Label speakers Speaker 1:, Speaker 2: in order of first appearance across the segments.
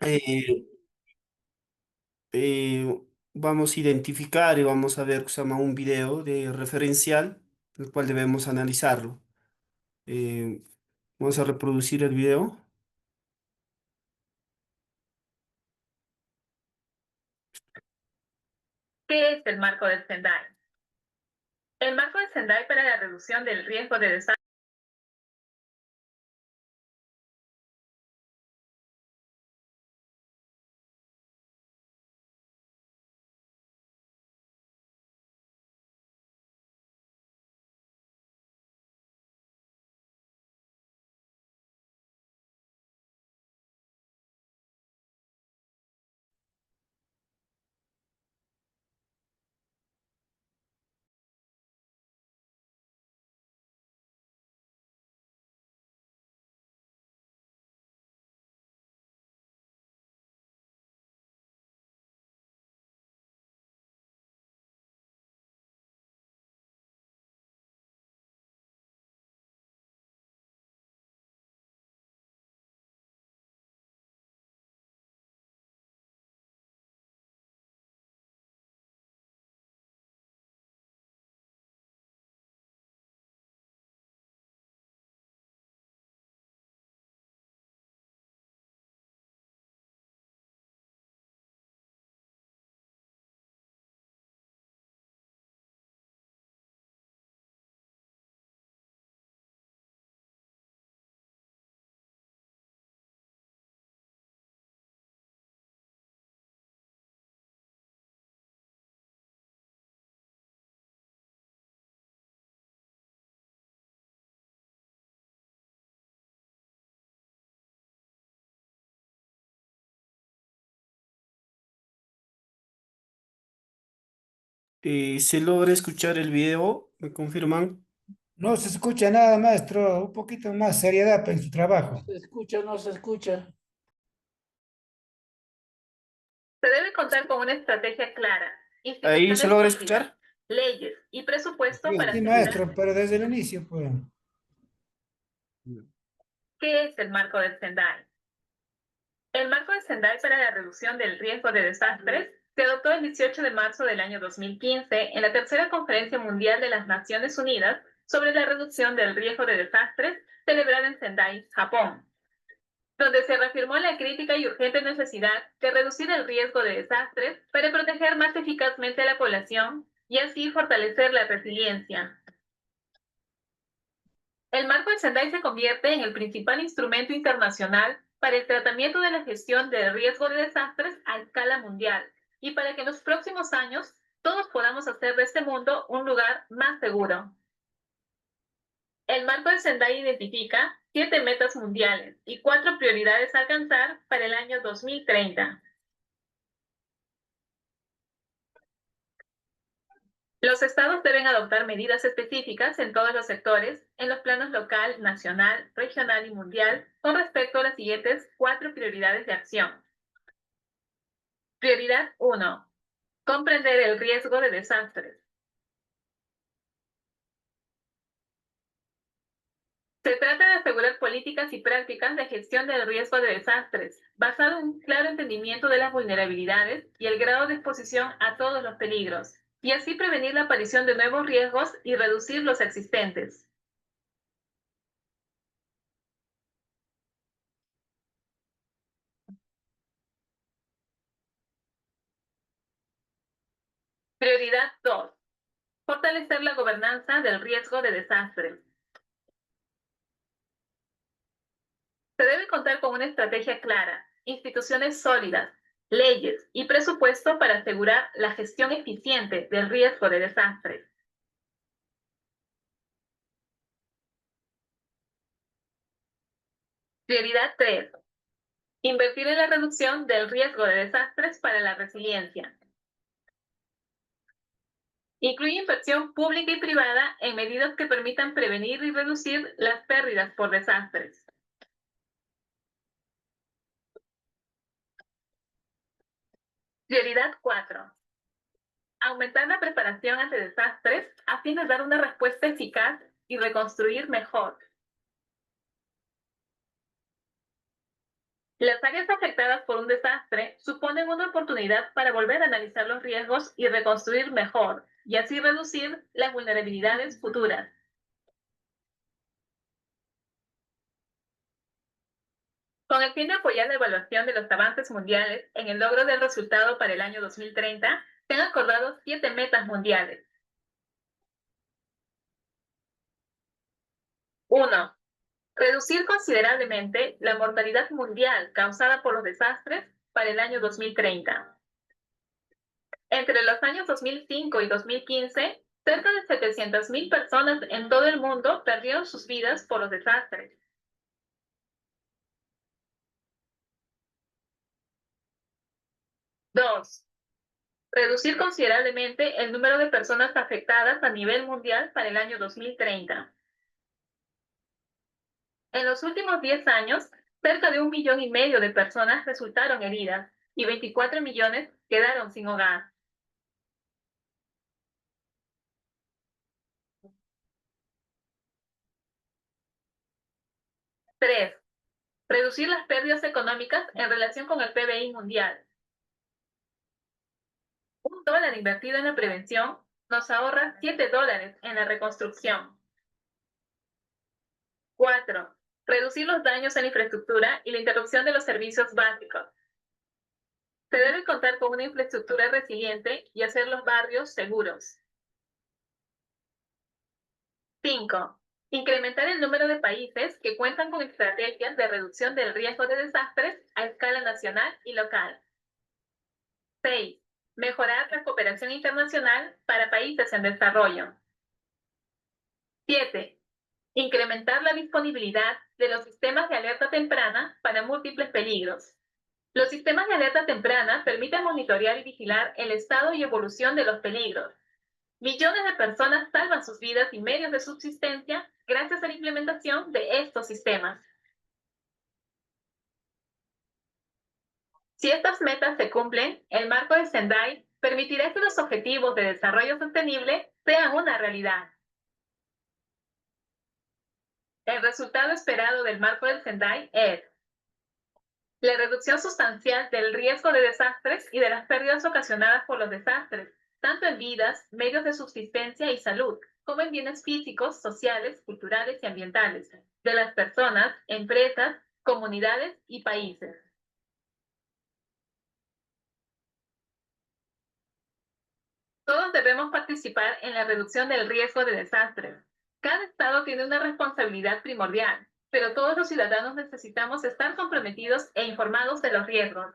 Speaker 1: Eh, eh, Vamos a identificar y vamos a ver que se llama un video de referencial, el cual debemos analizarlo. Eh, Vamos a reproducir el video.
Speaker 2: ¿Qué es el marco del Sendai? El marco del Sendai para la reducción del riesgo de desastre.
Speaker 1: ¿Se logra escuchar el video? ¿Me confirman?
Speaker 3: No se escucha nada, maestro. Un poquito más seriedad en su trabajo.
Speaker 4: Se escucha, no se escucha.
Speaker 2: Se debe contar con una estrategia clara,
Speaker 1: ¿Ahí se
Speaker 2: instituciones
Speaker 1: logra
Speaker 2: sólidas,
Speaker 1: escuchar?
Speaker 2: leyes y presupuesto para
Speaker 3: Sí,
Speaker 2: asegurar.
Speaker 3: maestro, pero desde el inicio, pues.
Speaker 2: ¿Qué es el marco del Sendai? El marco del Sendai para la reducción del riesgo de desastres se adoptó el 18 de marzo del año 2015 en la tercera Conferencia Mundial de las Naciones Unidas sobre la reducción del riesgo de desastres, celebrada en Sendai, Japón, donde se reafirmó la crítica y urgente necesidad de reducir el riesgo de desastres para proteger más eficazmente a la población y así fortalecer la resiliencia. El marco de Sendai se convierte en el principal instrumento internacional para el tratamiento de la gestión del riesgo de desastres a escala mundial y para que en los próximos años todos podamos hacer de este mundo un lugar más seguro. El marco de Sendai identifica 7 metas mundiales y 4 prioridades a alcanzar para el año 2030. Los estados deben adoptar medidas específicas en todos los sectores, en los planos local, nacional, regional y mundial, con respecto a las siguientes 4 prioridades de acción. Prioridad 1. Comprender el riesgo de desastres. Se trata de asegurar políticas y prácticas de gestión del riesgo de desastres, basado en un claro entendimiento de las vulnerabilidades y el grado de exposición a todos los peligros, y así prevenir la aparición de nuevos riesgos y reducir los existentes. Prioridad 2. Fortalecer la gobernanza del riesgo de desastres. Se debe contar con una estrategia clara, instituciones sólidas, leyes y presupuesto para asegurar la gestión eficiente del riesgo de desastres. Prioridad 3. Invertir en la reducción del riesgo de desastres para la resiliencia. Incluye inversión pública y privada en medidas que permitan prevenir y reducir las pérdidas por desastres. Prioridad 4. Aumentar la preparación ante desastres a fin de dar una respuesta eficaz y reconstruir mejor. Las áreas afectadas por un desastre desastre suponen una oportunidad para volver a analizar los riesgos y reconstruir mejor, y así reducir las vulnerabilidades futuras. Con el fin de apoyar la evaluación de los avances mundiales en el logro del resultado para el año 2030, se han acordado 7 metas mundiales. 1. Reducir considerablemente la mortalidad mundial causada por los desastres para el año 2030. Entre los años 2005 y 2015, cerca de 700.000 personas en todo el mundo perdieron sus vidas por los desastres. 2. Reducir considerablemente el número de personas afectadas a nivel mundial para el año 2030. En los últimos 10 años, cerca de 1,5 millones de personas resultaron heridas y 24 millones quedaron sin hogar. 3. Reducir las pérdidas económicas en relación con el PBI mundial. $1 invertido en la prevención nos ahorra $7 en la reconstrucción. 4. Reducir los daños en la infraestructura y la interrupción de los servicios básicos. Se debe contar con una infraestructura resiliente y hacer los barrios seguros. 5. Incrementar el número de países que cuentan con estrategias de reducción del riesgo de desastres a escala nacional y local. 6. Mejorar la cooperación internacional para países en desarrollo. 7. Incrementar la disponibilidad de los sistemas de alerta temprana para múltiples peligros. Los sistemas de alerta temprana permiten monitorear y vigilar el estado y evolución de los peligros. Millones de personas salvan sus vidas y medios de subsistencia gracias a la implementación de estos sistemas. Si estas metas se cumplen, el marco de Sendai permitirá que los objetivos de desarrollo sostenible sean una realidad. El resultado esperado del marco del Sendai es la reducción sustancial del riesgo de desastres y de las pérdidas ocasionadas por los desastres, tanto en vidas, medios de subsistencia y salud, como en bienes físicos, sociales, culturales y ambientales, de las personas, empresas, comunidades y países. Todos debemos participar en la reducción del riesgo de desastres. Cada Estado tiene una responsabilidad primordial, pero todos los ciudadanos necesitamos estar comprometidos e informados de los riesgos.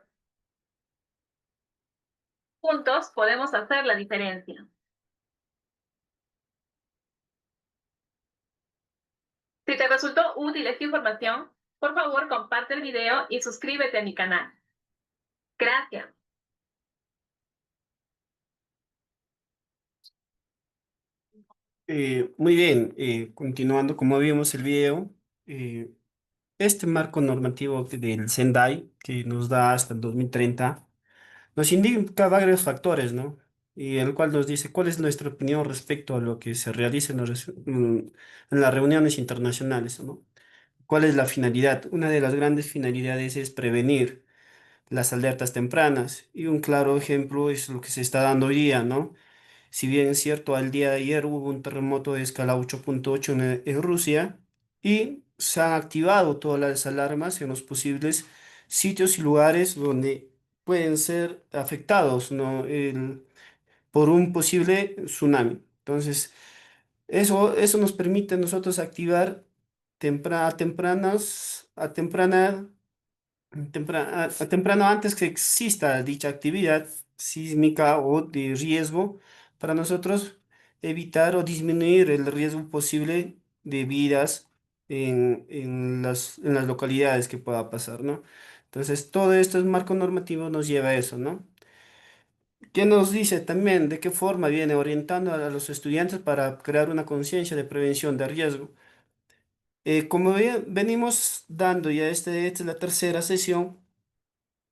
Speaker 2: Juntos podemos hacer la diferencia. Si te resultó útil esta información, por favor comparte el video y suscríbete a mi canal. Gracias.
Speaker 1: Muy bien, continuando como vimos el video, eh, este marco normativo del Sendai, que nos da hasta el 2030, nos indica varios factores, ¿no? Y el cual nos dice cuál es nuestra opinión respecto a lo que se realiza en las reuniones internacionales, ¿no? ¿Cuál es la finalidad? Una de las grandes finalidades es prevenir las alertas tempranas y un claro ejemplo es lo que se está dando hoy día, ¿no? Si bien es cierto, al día de ayer hubo un terremoto de escala 8.8 en Rusia y se han activado todas las alarmas en los posibles sitios y lugares donde pueden ser afectados, ¿no? Por un posible tsunami. Entonces, eso nos permite a nosotros activar a a temprano antes que exista dicha actividad sísmica o de riesgo para nosotros evitar o disminuir el riesgo posible de vidas en las localidades que pueda pasar, ¿no? Entonces, todo esto es marco normativo nos lleva a eso, ¿no? ¿Qué nos dice también de qué forma viene orientando a los estudiantes para crear una conciencia de prevención de riesgo? Como venimos dando ya esta es la tercera sesión,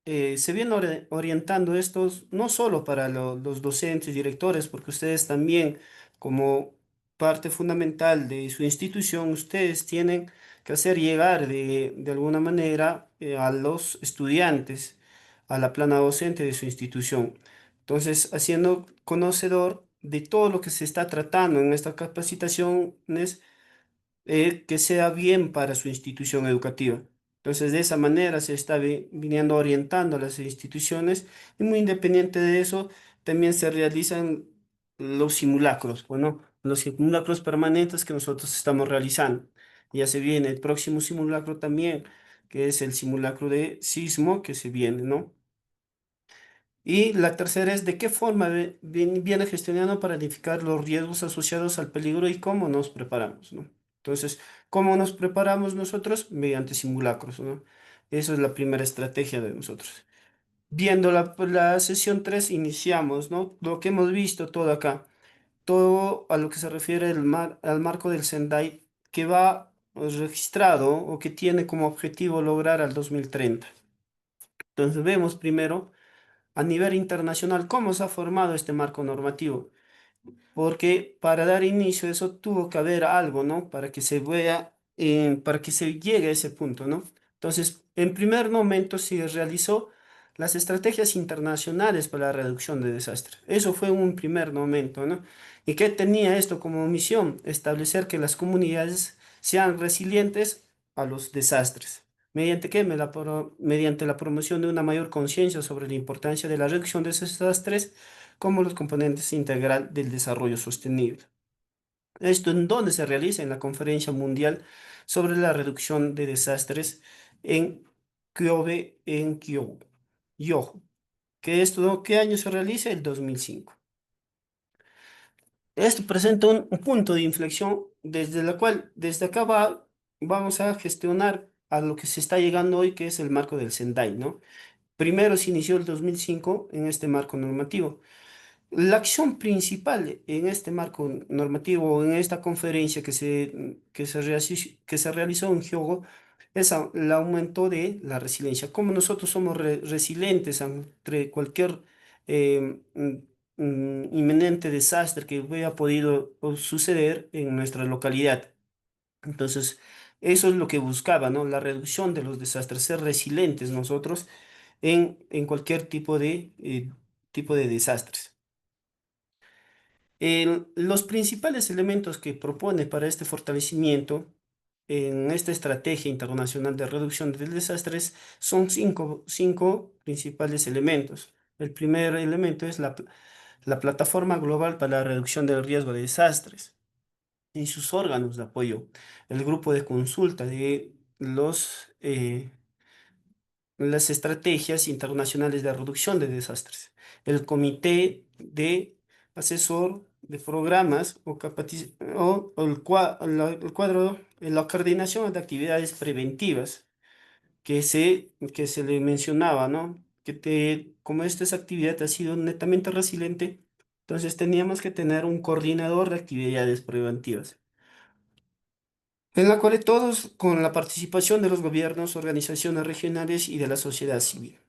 Speaker 1: se viene orientando estos no solo para los docentes y directores, porque ustedes también, como parte fundamental de su institución, ustedes tienen que hacer llegar de alguna manera a los estudiantes, a la plana docente de su institución. Entonces, haciendo conocedor de todo lo que se está tratando en esta capacitación, que sea bien para su institución educativa. Entonces, de esa manera se está viniendo orientando a las instituciones y muy independiente de eso, también se realizan los simulacros, bueno, los simulacros permanentes que nosotros estamos realizando. Ya se viene el próximo simulacro también, que es el simulacro de sismo que se viene, ¿no? Y la tercera es de qué forma viene gestionando para identificar los riesgos asociados al peligro y cómo nos preparamos, ¿no? Entonces, ¿cómo nos preparamos nosotros? Mediante simulacros, ¿no? Esa es la primera estrategia de nosotros. Viendo la sesión 3 iniciamos, ¿no? Lo que hemos visto todo acá, todo a lo que se refiere al marco del Sendai que va registrado o que tiene como objetivo lograr al 2030. Entonces, vemos primero a nivel internacional cómo se ha formado este marco normativo, porque para dar inicio a eso tuvo que haber algo, ¿no? Para que se vea, para que se llegue a ese punto, ¿no? Entonces, en primer momento se realizó las estrategias internacionales para la reducción de desastres. Eso fue un primer momento, ¿no? ¿Y qué tenía esto como misión? Establecer que las comunidades sean resilientes a los desastres. ¿Mediante qué? Mediante la promoción de una mayor conciencia sobre la importancia de la reducción de esos desastres como los componentes integral del desarrollo sostenible. ¿Esto en dónde se realiza? En la Conferencia Mundial sobre la Reducción de Desastres en Kyobe, en Kyoto. Yojo. ¿Qué esto, qué año se realiza? El 2005. Esto presenta un punto de inflexión desde la cual, desde acá vamos a gestionar a lo que se está llegando hoy, que es el marco del Sendai, ¿no? Primero se inició el 2005 en este marco normativo. La acción principal en este marco normativo, en esta conferencia que se realizó en Hyogo, es el aumento de la resiliencia. Como nosotros somos resilientes ante cualquier inminente desastre que hubiera podido suceder en nuestra localidad. Entonces, eso es lo que buscaba, ¿no? La reducción de los desastres, ser resilientes nosotros en cualquier tipo de desastres. Los principales elementos que propone para este fortalecimiento en esta estrategia internacional de reducción de desastres son cinco principales elementos. El primer elemento es la Plataforma Global para la Reducción del Riesgo de Desastres y sus órganos de apoyo, el grupo de consulta de las estrategias internacionales de reducción de desastres, el comité de asesor de programas o el cuadro, la coordinación de actividades preventivas que se le mencionaba, ¿no? Como esta actividad ha sido netamente resiliente, entonces teníamos que tener un coordinador de actividades preventivas, en la cual todos con la participación de los gobiernos, organizaciones regionales y de la sociedad civil.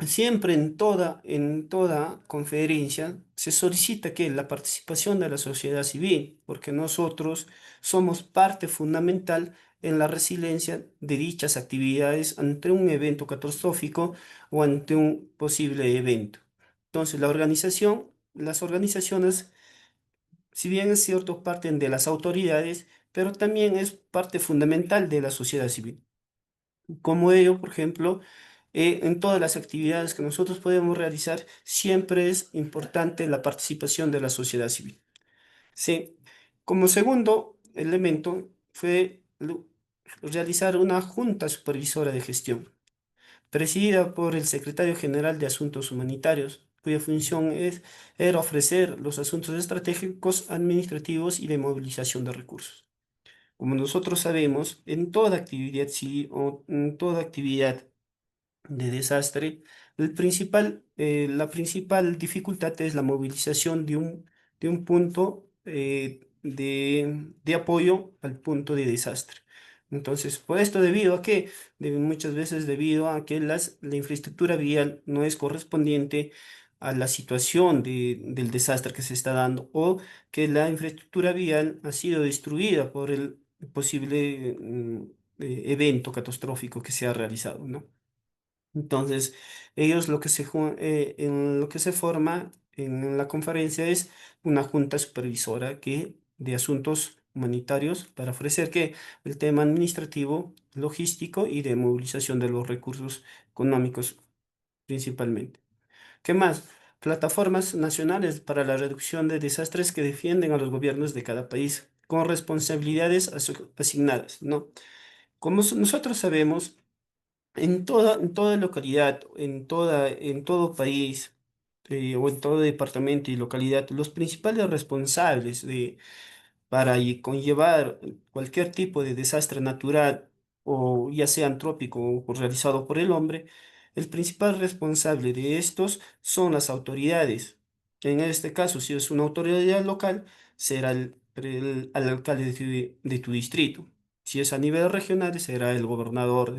Speaker 1: Siempre en toda conferencia se solicita que la participación de la sociedad civil, porque nosotros somos parte fundamental en la resiliencia de dichas actividades ante un evento catastrófico o ante un posible evento. Entonces, las organizaciones, si bien es cierto, parten de las autoridades, pero también es parte fundamental de la sociedad civil. Como ello, por ejemplo, en todas las actividades que nosotros podemos realizar, siempre es importante la participación de la sociedad civil. Sí. Como segundo elemento fue realizar una junta supervisora de gestión, presidida por el secretario general de Asuntos Humanitarios, cuya función era ofrecer los asuntos estratégicos, administrativos y de movilización de recursos. Como nosotros sabemos, en toda actividad civil o en toda actividad de desastre, la principal dificultad es la movilización de un punto de apoyo al punto de desastre. Entonces, por esto debido a que, muchas veces debido a que la infraestructura vial no es correspondiente a la situación del desastre que se está dando o que la infraestructura vial ha sido destruida por el posible evento catastrófico que se ha realizado, ¿no? Entonces, Ellos en lo que se forma en la conferencia es una junta supervisora de asuntos humanitarios para ofrecer que el tema administrativo, logístico y de movilización de los recursos económicos principalmente. ¿Qué más? Plataformas nacionales para la reducción de desastres que defienden a los gobiernos de cada país con responsabilidades asignadas, ¿no? Como nosotros sabemos, en toda localidad, en todo país, o en todo departamento y localidad, los principales responsables para conllevar cualquier tipo de desastre natural o ya sea antrópico o realizado por el hombre, el principal responsable de estos son las autoridades. En este caso, si es una autoridad local, será el alcalde de tu distrito. Si es a nivel regional, será el gobernador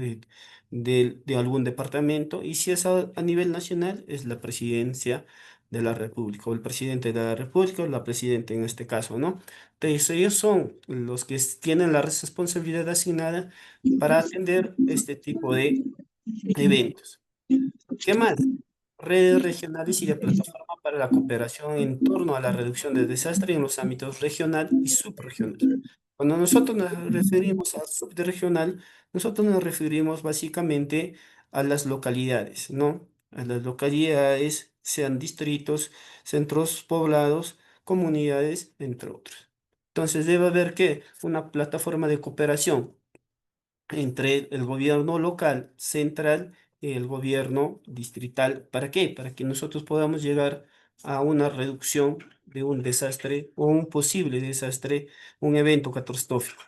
Speaker 1: de algún departamento. Y si es a nivel nacional, es la presidencia de la República, o el presidente de la República, o la presidenta en este caso, ¿no? Entonces, ellos son los que tienen la responsabilidad asignada para atender este tipo de eventos. ¿Qué más? Redes regionales y de plataforma para la cooperación en torno a la reducción de desastres en los ámbitos regional y subregional. Cuando nosotros nos referimos a subregional, nosotros nos referimos básicamente a las localidades, ¿no? A las localidades, sean distritos, centros poblados, comunidades, entre otros. Entonces debe haber que una plataforma de cooperación entre el gobierno local, central, y el gobierno distrital. ¿Para qué? Para que nosotros podamos llegar a una reducción de un desastre o un posible desastre, un evento catastrófico.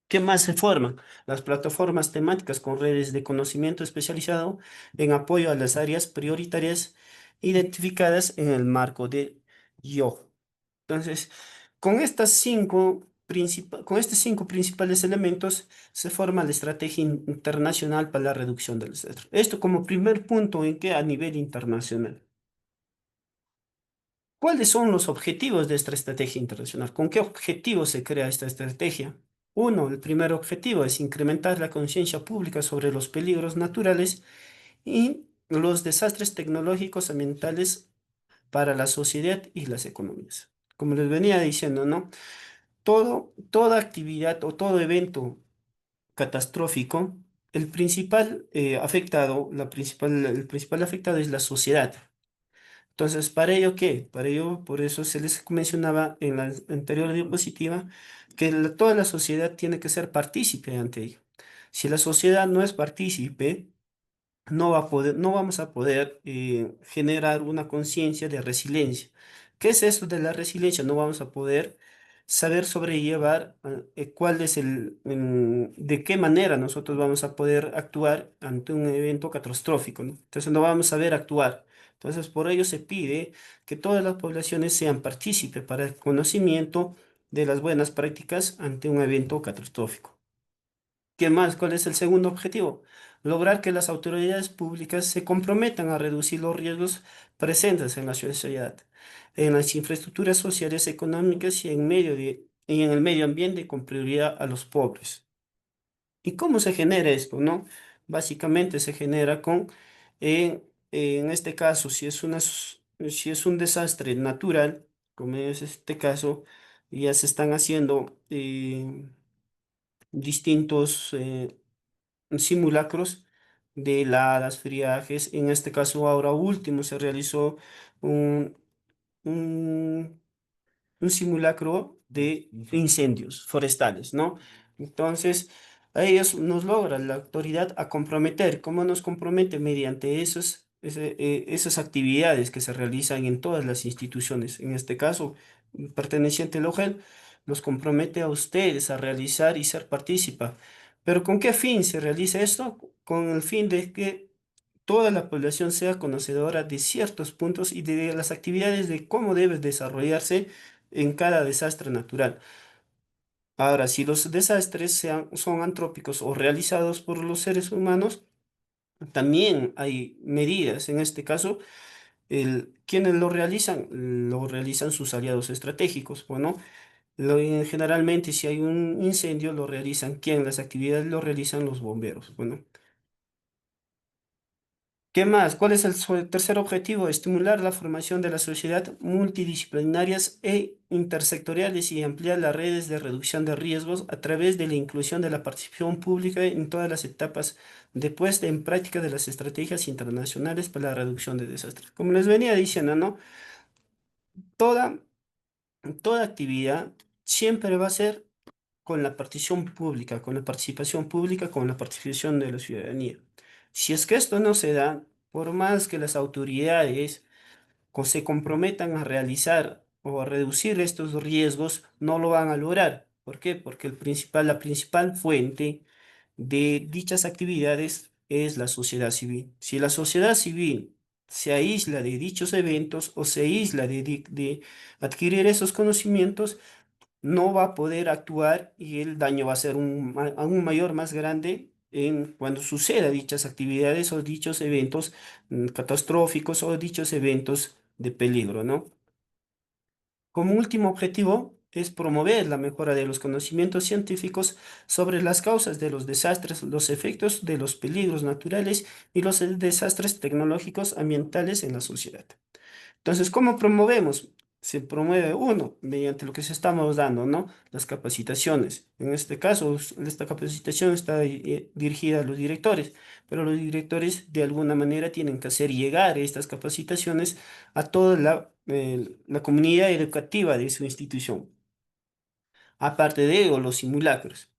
Speaker 1: ¿Qué más se forman? Las plataformas temáticas con redes de conocimiento especializado en apoyo a las áreas prioritarias identificadas en el marco de YO. Entonces, con estos cinco principales elementos se forma la estrategia internacional para la reducción del desastre. Esto como primer punto en que a nivel internacional. ¿Cuáles son los objetivos de esta estrategia internacional? ¿Con qué objetivo se crea esta estrategia? Uno, el primer objetivo es incrementar la conciencia pública sobre los peligros naturales y los desastres tecnológicos ambientales para la sociedad y las economías. Como les venía diciendo, ¿no? Toda actividad o todo evento catastrófico, el principal afectado, el principal afectado es la sociedad. Entonces, ¿para ello qué? Para ello, por eso se les mencionaba en la anterior diapositiva que toda la sociedad tiene que ser partícipe ante ello. Si la sociedad no es partícipe, no vamos a poder generar una conciencia de resiliencia. ¿Qué es eso de la resiliencia? No vamos a poder saber sobrellevar de qué manera nosotros vamos a poder actuar ante un evento catastrófico, ¿no? Entonces no vamos a saber actuar. Entonces por ello se pide que todas las poblaciones sean partícipes para el conocimiento de las buenas prácticas ante un evento catastrófico. ¿Qué más? ¿Cuál es el segundo objetivo? Lograr que las autoridades públicas se comprometan a reducir los riesgos presentes en la sociedad, en las infraestructuras sociales, económicas y en el medio ambiente con prioridad a los pobres. ¿Y cómo se genera esto, no? Básicamente se genera en este caso, si es un desastre natural, como es este caso, ya se están haciendo distintos simulacros de heladas, friajes. En este caso, ahora último, se realizó un, un, un simulacro de incendios forestales, ¿no? Entonces, a ellos nos logra la autoridad a comprometer. ¿Cómo nos compromete? Mediante esas actividades que se realizan en todas las instituciones. En este caso, perteneciente al OGEL, los compromete a ustedes a realizar y ser partícipa. ¿Pero con qué fin se realiza esto? Con el fin de que toda la población sea conocedora de ciertos puntos y de las actividades de cómo debe desarrollarse en cada desastre natural. Ahora, si los desastres son antrópicos o realizados por los seres humanos, también hay medidas. En este caso, quienes lo realizan sus aliados estratégicos. Bueno, generalmente si hay un incendio, lo realizan ¿quién? Las actividades lo realizan los bomberos. Bueno. ¿Qué más? ¿Cuál es el tercer objetivo? Estimular la formación de la sociedad multidisciplinarias e intersectoriales y ampliar las redes de reducción de riesgos a través de la inclusión de la participación pública en todas las etapas de puesta en práctica de las estrategias internacionales para la reducción de desastres. Como les venía diciendo, ¿no? Toda, toda actividad siempre va a ser con la partición pública, con la participación pública, con la participación de la ciudadanía. Si es que esto no se da, por más que las autoridades se comprometan a realizar o a reducir estos riesgos, no lo van a lograr. ¿Por qué? Porque la principal fuente de dichas actividades es la sociedad civil. Si la sociedad civil se aísla de dichos eventos o se aísla de adquirir esos conocimientos, no va a poder actuar y el daño va a ser aún mayor, más grande cuando suceda dichas actividades o dichos eventos catastróficos o dichos eventos de peligro, ¿no? Como último objetivo es promover la mejora de los conocimientos científicos sobre las causas de los desastres, los efectos de los peligros naturales y los desastres tecnológicos ambientales en la sociedad. Entonces, ¿cómo promovemos? Se promueve uno, mediante lo que se estamos dando, ¿no? Las capacitaciones. En este caso, esta capacitación está dirigida a los directores, pero los directores de alguna manera tienen que hacer llegar estas capacitaciones a toda la comunidad educativa de su institución. Aparte de ello, los simulacros.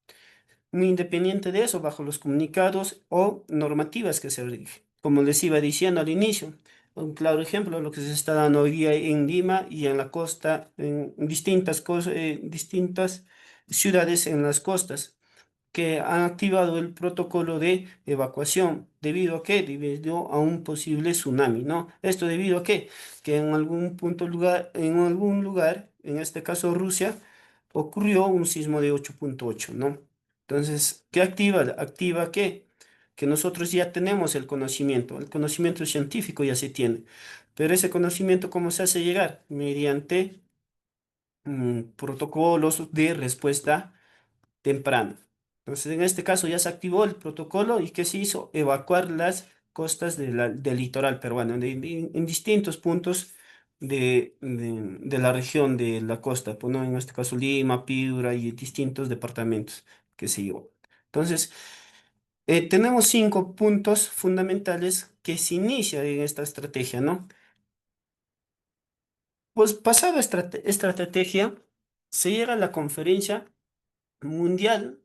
Speaker 1: Muy independiente de eso, bajo los comunicados o normativas que se rigen. Como les iba diciendo al inicio, un claro ejemplo, lo que se está dando hoy día en Lima y en la costa, en distintas ciudades en las costas que han activado el protocolo de evacuación. ¿Debido a qué? Debido a un posible tsunami, ¿no? ¿Esto debido a qué? Que en algún lugar, en este caso Rusia, ocurrió un sismo de 8.8, ¿no? Entonces, ¿qué activa? ¿Activa qué? Que nosotros ya tenemos el conocimiento científico ya se tiene, pero ese conocimiento, ¿cómo se hace llegar? Mediante protocolos de respuesta temprano. Entonces, en este caso ya se activó el protocolo y ¿qué se hizo? Evacuar las costas del litoral peruano, en distintos puntos de la región de la costa, pues, ¿no? En este caso Lima, Piura y distintos departamentos que se llevó. Entonces, tenemos 5 puntos fundamentales que se inicia en esta estrategia, ¿no? Pues pasada esta estrategia, se llega a la conferencia mundial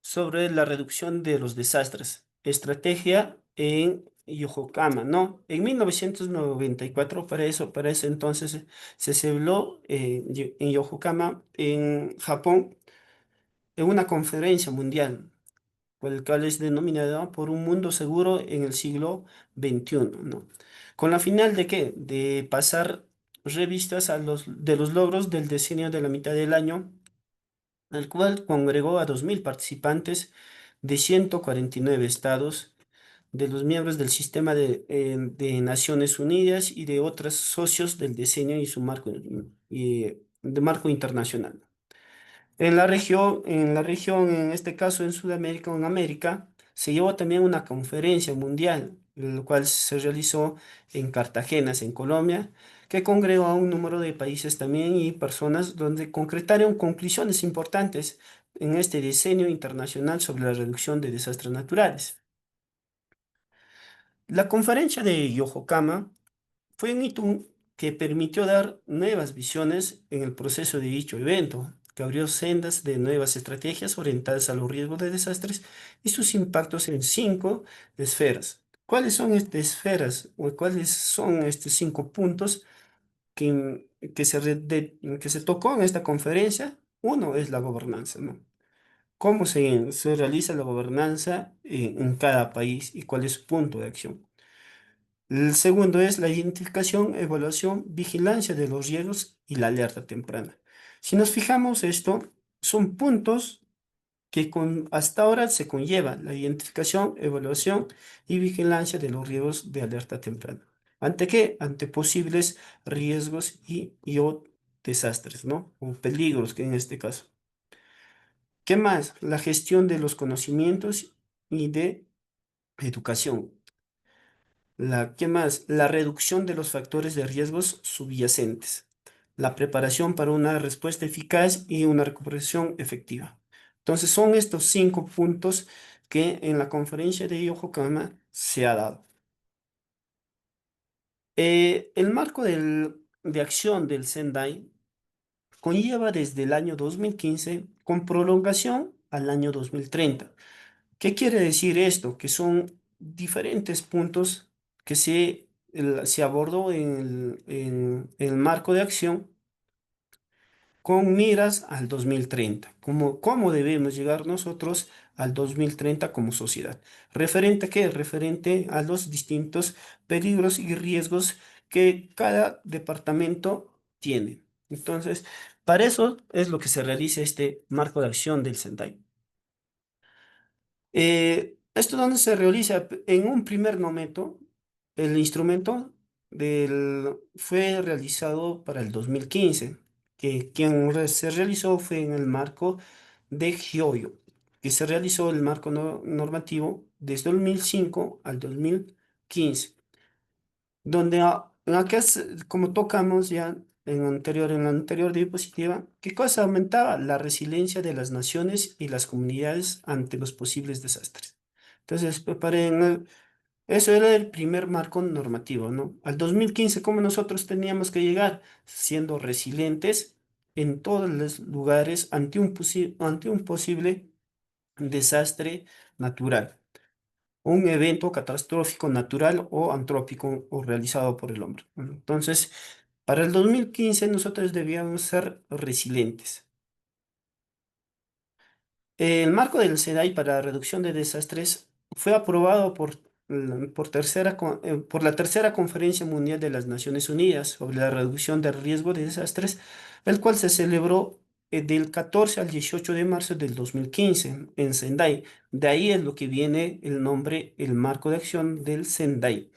Speaker 1: sobre la reducción de los desastres. Estrategia en Yokohama, ¿no? En 1994, para ese entonces, se celebró en Yokohama, en Japón, en una conferencia mundial, el cual es denominada por un mundo seguro en el siglo XXI, ¿no? Con la final de qué? De pasar revistas de los logros del diseño de la mitad del año, el cual congregó a 2.000 participantes de 149 estados, de los miembros del sistema de Naciones Unidas y de otros socios del diseño y su marco, de marco internacional. En este caso en Sudamérica o en América, se llevó también una conferencia mundial, la cual se realizó en Cartagena, en Colombia, que congregó a un número de países también y personas donde concretaron conclusiones importantes en este diseño internacional sobre la reducción de desastres naturales. La conferencia de Yokohama fue un hito que permitió dar nuevas visiones en el proceso de dicho evento, que abrió sendas de nuevas estrategias orientadas a los riesgos de desastres y sus impactos en 5 esferas. ¿Cuáles son estas esferas o cuáles son estos 5 puntos que se tocó en esta conferencia? Uno es la gobernanza, ¿no? ¿Cómo se realiza la gobernanza en cada país y cuál es su punto de acción? El segundo es la identificación, evaluación, vigilancia de los riesgos y la alerta temprana. Si nos fijamos, esto son puntos que hasta ahora se conllevan, la identificación, evaluación y vigilancia de los riesgos de alerta temprana. ¿Ante qué? Ante posibles riesgos o desastres, ¿no? O peligros, que en este caso. ¿Qué más? La gestión de los conocimientos y de educación. ¿Qué más? La reducción de los factores de riesgos subyacentes. La preparación para una respuesta eficaz y una recuperación efectiva. Entonces, son estos 5 puntos que en la conferencia de Yokohama se ha dado. El marco de acción del Sendai conlleva desde el año 2015 con prolongación al año 2030. ¿Qué quiere decir esto? Que son diferentes puntos que se abordó en el marco de acción con miras al 2030. ¿Cómo debemos llegar nosotros al 2030 como sociedad? ¿Referente a qué? Referente a los distintos peligros y riesgos que cada departamento tiene. Entonces, para eso es lo que se realiza este marco de acción del Sendai. Esto donde se realiza en un primer momento, el instrumento fue realizado para el 2015, que se realizó fue en el marco de Hyoyo, que se realizó el marco normativo desde 2005 al 2015 donde como tocamos ya en la anterior diapositiva, ¿qué cosa aumentaba? La resiliencia de las naciones y las comunidades ante los posibles desastres. Entonces, eso era el primer marco normativo, ¿no? Al 2015, ¿cómo nosotros teníamos que llegar? Siendo resilientes en todos los lugares ante un posible desastre natural, un evento catastrófico natural o antrópico o realizado por el hombre. Bueno, entonces, para el 2015 nosotros debíamos ser resilientes. El marco del SEDAI para la reducción de desastres fue aprobado por la tercera Conferencia Mundial de las Naciones Unidas sobre la reducción del riesgo de desastres, el cual se celebró del 14 al 18 de marzo del 2015 en Sendai. De ahí es lo que viene el nombre, el marco de acción del Sendai,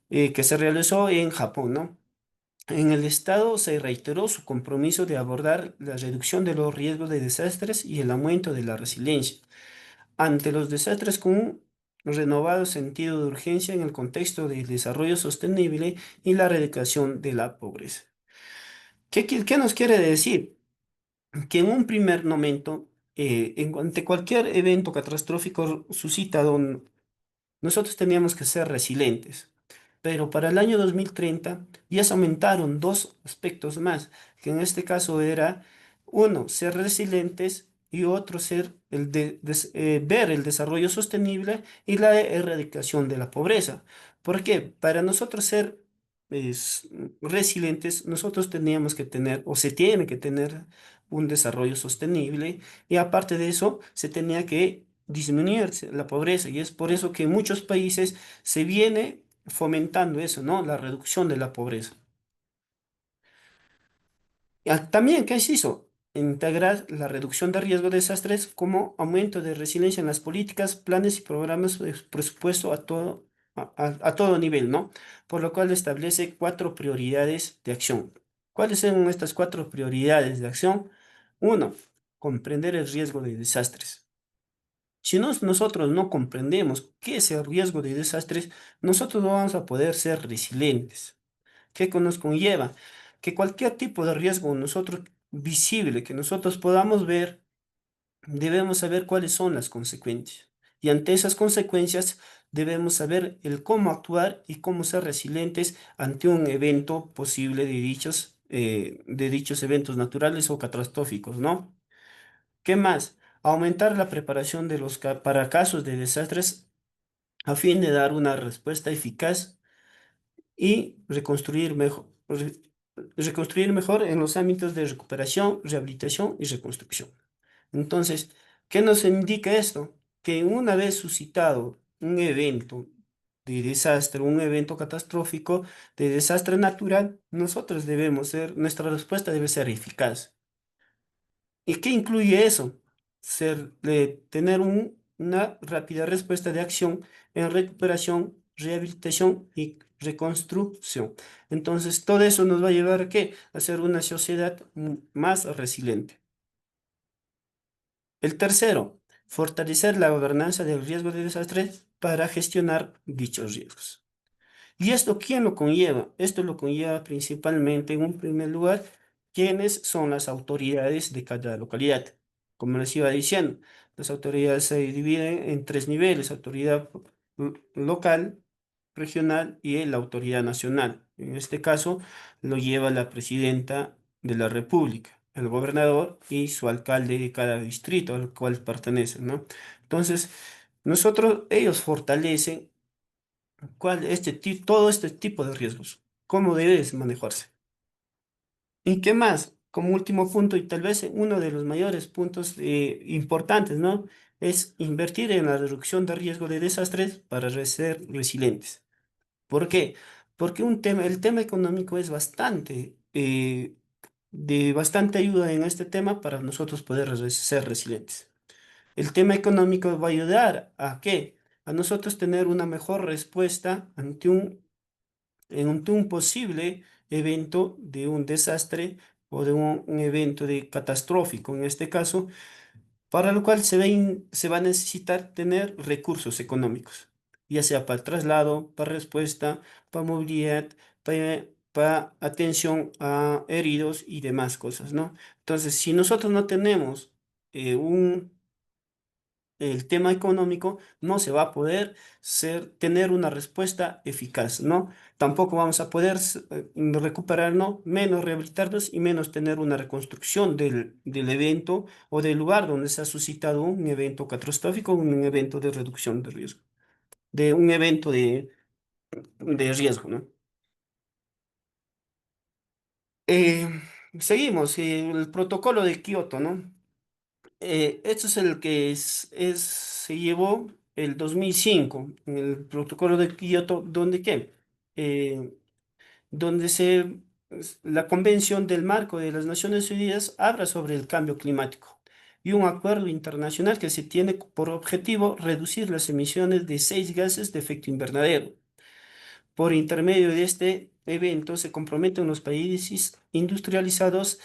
Speaker 1: que se realizó en Japón, ¿no? En el Estado se reiteró su compromiso de abordar la reducción de los riesgos de desastres y el aumento de la resiliencia ante los desastres con un renovado sentido de urgencia en el contexto del desarrollo sostenible y la erradicación de la pobreza. ¿Qué nos quiere decir? Que en un primer momento, ante cualquier evento catastrófico suscitado, nosotros teníamos que ser resilientes. Pero para el año 2030 ya se aumentaron dos aspectos más, que en este caso era, uno, ser resilientes y otro, ver el desarrollo sostenible y la erradicación de la pobreza. ¿Por qué? Para nosotros ser es, resilientes, nosotros teníamos que tener, o se tiene que tener, un desarrollo sostenible y aparte de eso, se tenía que disminuir la pobreza y es por eso que en muchos países se viene fomentando eso, ¿no? La reducción de la pobreza. También, ¿qué se hizo? Integrar la reducción de riesgo de desastres como aumento de resiliencia en las políticas, planes y programas de presupuesto a todo nivel, ¿no? Por lo cual establece 4 prioridades de acción. ¿Cuáles son estas 4 prioridades de acción? Uno, comprender el riesgo de desastres. Si nosotros no comprendemos qué es el riesgo de desastres, nosotros no vamos a poder ser resilientes. ¿Qué nos conlleva? Que cualquier tipo de riesgo nosotros visible que nosotros podamos ver, debemos saber cuáles son las consecuencias. Y ante esas consecuencias debemos saber el cómo actuar y cómo ser resilientes ante un evento posible de dichos eventos naturales o catastróficos, ¿no? ¿Qué más? Aumentar la preparación para casos de desastres a fin de dar una respuesta eficaz y reconstruir mejor en los ámbitos de recuperación, rehabilitación y reconstrucción. Entonces, ¿qué nos indica esto? Que una vez suscitado un evento de desastre, un evento catastrófico, de desastre natural, nuestra respuesta debe ser eficaz. ¿Y qué incluye eso? Tener una rápida respuesta de acción en recuperación, rehabilitación y reconstrucción. Entonces, todo eso nos va a llevar a qué? A ser una sociedad más resiliente. El tercero, fortalecer la gobernanza del riesgo de desastres para gestionar dichos riesgos. ¿Y esto quién lo conlleva? Esto lo conlleva principalmente, en un primer lugar, quiénes son las autoridades de cada localidad. Como les iba diciendo, las autoridades se dividen en tres niveles: autoridad local, regional y la autoridad nacional. En este caso, lo lleva la presidenta de la República, el gobernador y su alcalde de cada distrito al cual pertenecen, ¿no? Entonces, ellos fortalecen todo este tipo de riesgos, cómo debes manejarse. ¿Y qué más? Como último punto, y tal vez uno de los mayores puntos importantes, ¿no? Es invertir en la reducción de riesgo de desastres para ser resilientes. ¿Por qué? Porque el tema económico es de bastante ayuda en este tema para nosotros poder ser resilientes. El tema económico va a ayudar a qué? A nosotros tener una mejor respuesta ante un posible evento de un desastre o de un evento catastrófico, en este caso, para lo cual se va a necesitar tener recursos económicos, ya sea para traslado, para respuesta, para movilidad, para atención a heridos y demás cosas, ¿no? Entonces, si nosotros no tenemos el tema económico, no se va a poder tener una respuesta eficaz, ¿no? Tampoco vamos a poder recuperarnos, menos rehabilitarnos y menos tener una reconstrucción del evento o del lugar donde se ha suscitado un evento catastrófico, un evento de reducción de riesgo, de un evento de riesgo, ¿no? Eh, seguimos, el protocolo de Kioto, ¿no? Esto es el que se llevó el 2005, en el protocolo de Kioto, donde qué, Eh, donde la Convención del Marco de las Naciones Unidas habla sobre el cambio climático y un acuerdo internacional que se tiene por objetivo reducir las emisiones de seis gases de efecto invernadero. Por intermedio de este evento se comprometen los países industrializados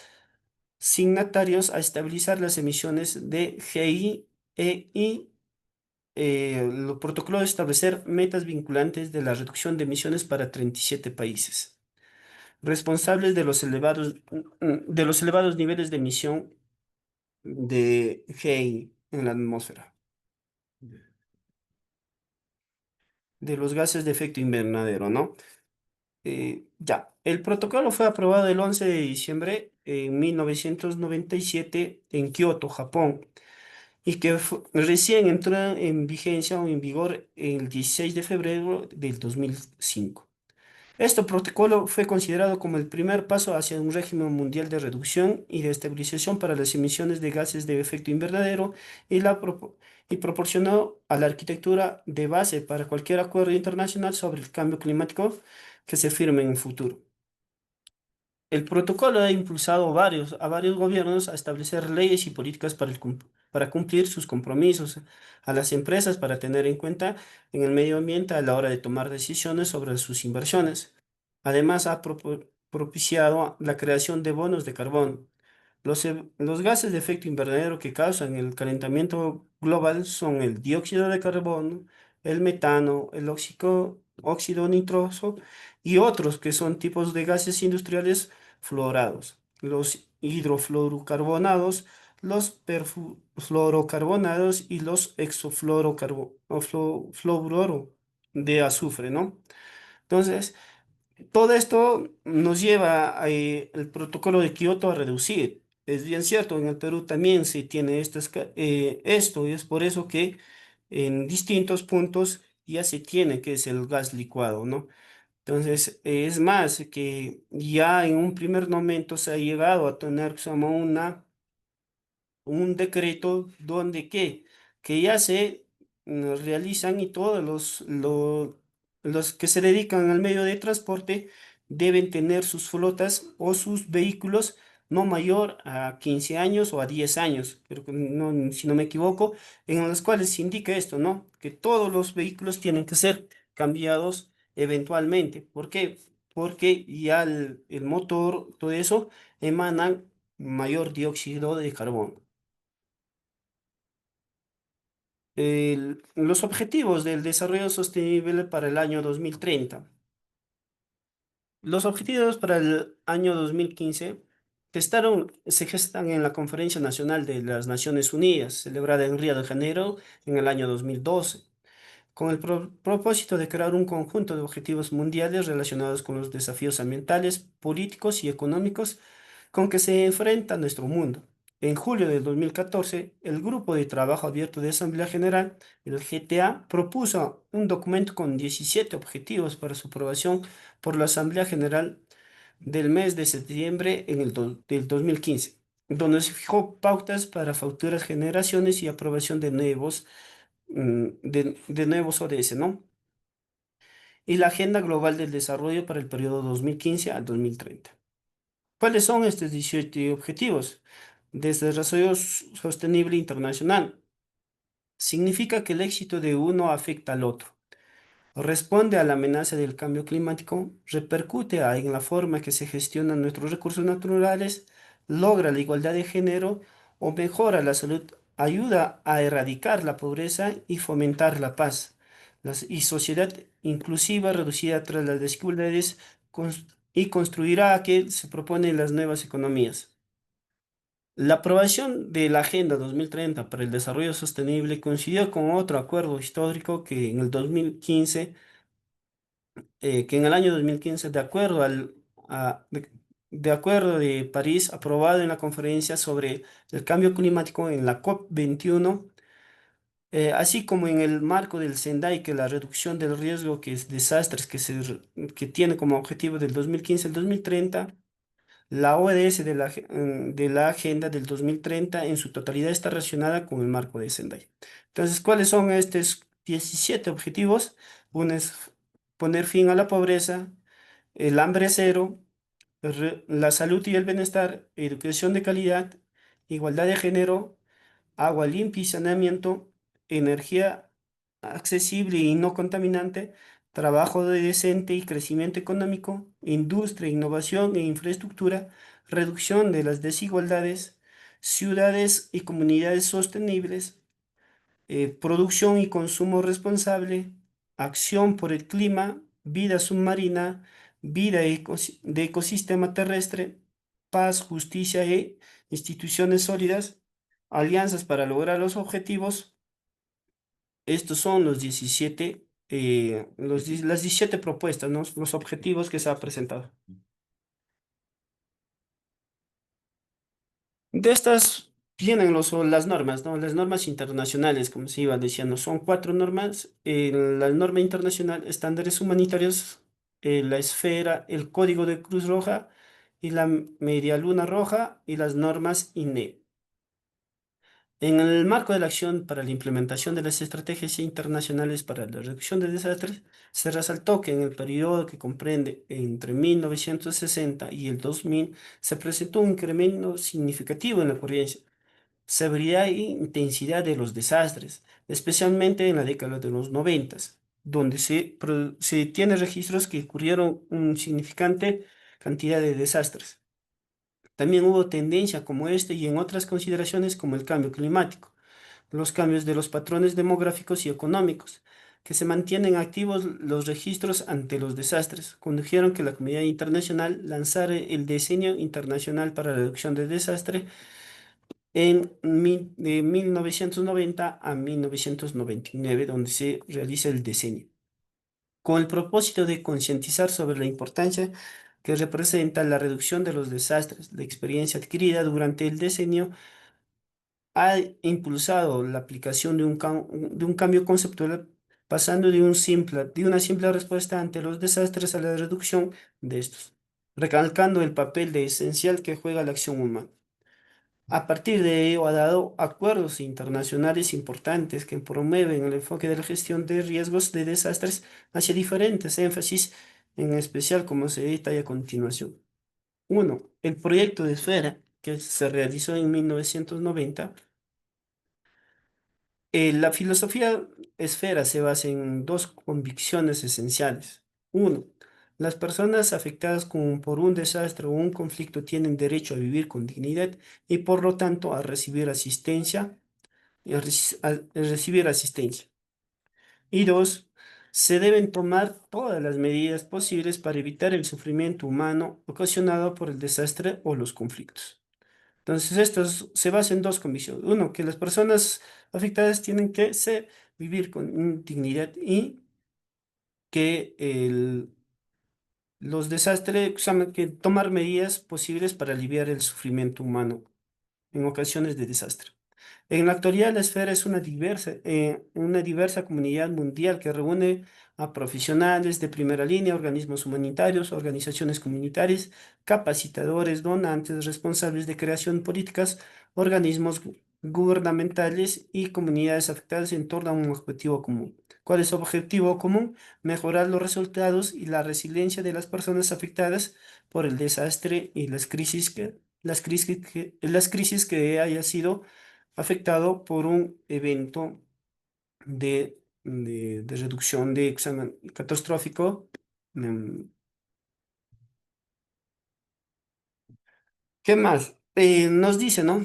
Speaker 1: signatarios a estabilizar las emisiones de GI y el protocolo de establecer metas vinculantes de la reducción de emisiones para 37 países, responsables de los elevados niveles de emisión de GI en la atmósfera, de los gases de efecto invernadero, ¿no? Ya, el protocolo fue aprobado el 11 de diciembre de 1997 en Kioto, Japón, y que recién entró en vigencia o en vigor el 16 de febrero del 2005. Este protocolo fue considerado como el primer paso hacia un régimen mundial de reducción y de estabilización para las emisiones de gases de efecto invernadero y proporcionó a la arquitectura de base para cualquier acuerdo internacional sobre el cambio climático que se firme en el futuro. El protocolo ha impulsado a varios gobiernos a establecer leyes y políticas para cumplir sus compromisos, a las empresas para tener en cuenta en el medio ambiente a la hora de tomar decisiones sobre sus inversiones. Además, ha propiciado la creación de bonos de carbón. Los gases de efecto invernadero que causan el calentamiento global son el dióxido de carbono, el metano, el óxido nitroso y otros que son tipos de gases industriales fluorados, los hidrofluorocarbonados, los perfluorocarbonados y los fluoruro de azufre, ¿no? Entonces, todo esto nos lleva el protocolo de Kioto a reducir. Es bien cierto, en el Perú también se tiene esto y es por eso que en distintos puntos ya se tiene que es el gas licuado, ¿no? Entonces, es más que ya en un primer momento se ha llegado a tener como un decreto donde que ya se realizan y todos los que se dedican al medio de transporte deben tener sus flotas o sus vehículos no mayor a 15 años o a 10 años, pero que si no me equivoco, en los cuales se indica esto, ¿no? Que todos los vehículos tienen que ser cambiados eventualmente. ¿Por qué? Porque ya el motor, todo eso, emanan mayor dióxido de carbono. Los objetivos del desarrollo sostenible para el año 2030. Los objetivos para el año 2015 se gestan en la Conferencia Nacional de las Naciones Unidas, celebrada en Río de Janeiro en el año 2012, con el propósito de crear un conjunto de objetivos mundiales relacionados con los desafíos ambientales, políticos y económicos con que se enfrenta nuestro mundo. En julio de 2014, el Grupo de Trabajo Abierto de Asamblea General, el GTA, propuso un documento con 17 objetivos para su aprobación por la Asamblea General del mes de septiembre del 2015, donde se fijó pautas para futuras generaciones y aprobación de de nuevos ODS, ¿no? Y la Agenda Global del Desarrollo para el periodo 2015 al 2030. ¿Cuáles son estos 17 objetivos? Desde el desarrollo sostenible internacional. Significa que el éxito de uno afecta al otro. Responde a la amenaza del cambio climático, repercute en la forma que se gestionan nuestros recursos naturales, logra la igualdad de género o mejora la salud, ayuda a erradicar la pobreza y fomentar la paz. Y sociedad inclusiva reducida tras las desigualdades y construirá a que se proponen las nuevas economías. La aprobación de la Agenda 2030 para el Desarrollo Sostenible coincidió con otro acuerdo histórico que en el 2015 que en el año 2015, de acuerdo de París, aprobado en la conferencia sobre el cambio climático en la COP21, así como en el marco del Sendai, que la reducción del riesgo que es desastres que tiene como objetivo del 2015 al 2030, la ODS de la Agenda del 2030 en su totalidad está relacionada con el marco de Sendai. Entonces, ¿cuáles son estos 17 objetivos? Uno es poner fin a la pobreza, el hambre cero, la salud y el bienestar, educación de calidad, igualdad de género, agua limpia y saneamiento, energía accesible y no contaminante, trabajo decente y crecimiento económico, industria, innovación e infraestructura, reducción de las desigualdades, ciudades y comunidades sostenibles, producción y consumo responsable, acción por el clima, vida submarina, de ecosistema terrestre, paz, justicia e instituciones sólidas, alianzas para lograr los objetivos. Estos son las 17 propuestas, ¿no? Los objetivos que se ha presentado. De estas vienen las normas, ¿no? Las normas internacionales, como se iba diciendo, son cuatro normas. La norma internacional, estándares humanitarios, la esfera, el código de Cruz Roja y la media luna roja y las normas INE. En el marco de la acción para la implementación de las estrategias internacionales para la reducción de desastres, se resaltó que en el periodo que comprende entre 1960 y el 2000 se presentó un incremento significativo en la ocurrencia, severidad e intensidad de los desastres, especialmente en la década de los 90, donde se tiene registros que ocurrieron una significante cantidad de desastres. También hubo tendencia como este y en otras consideraciones como el cambio climático, los cambios de los patrones demográficos y económicos, que se mantienen activos los registros ante los desastres, condujeron que la comunidad internacional lanzara el Decenio Internacional para la Reducción de Desastres de 1990 a 1999, donde se realiza el decenio, con el propósito de concientizar sobre la importancia que representa la reducción de los desastres. La experiencia adquirida durante el decenio ha impulsado la aplicación de un cambio conceptual, pasando de una simple respuesta ante los desastres a la reducción de estos, recalcando el papel de esencial que juega la acción humana. A partir de ello, ha dado acuerdos internacionales importantes que promueven el enfoque de la gestión de riesgos de desastres hacia diferentes énfasis, en especial como se detalla a continuación. Uno, el proyecto de Esfera, que se realizó en 1990. La filosofía Esfera se basa en dos convicciones esenciales. Uno, las personas afectadas por un desastre o un conflicto tienen derecho a vivir con dignidad y por lo tanto a recibir asistencia. A recibir asistencia. Y dos, Se deben tomar todas las medidas posibles para evitar el sufrimiento humano ocasionado por el desastre o los conflictos. Entonces, se basa en dos condiciones. Uno, que las personas afectadas tienen que vivir con dignidad y que los desastres, o sea, que tomar medidas posibles para aliviar el sufrimiento humano en ocasiones de desastre. En la actualidad, la esfera es una diversa comunidad mundial que reúne a profesionales de primera línea, organismos humanitarios, organizaciones comunitarias, capacitadores, donantes, responsables de creación de políticas, organismos gubernamentales y comunidades afectadas en torno a un objetivo común. ¿Cuál es su objetivo común? Mejorar los resultados y la resiliencia de las personas afectadas por el desastre y las crisis que haya sido afectado por un evento de reducción de examen catastrófico. Mm, ¿Qué más? Nos dice, ¿no?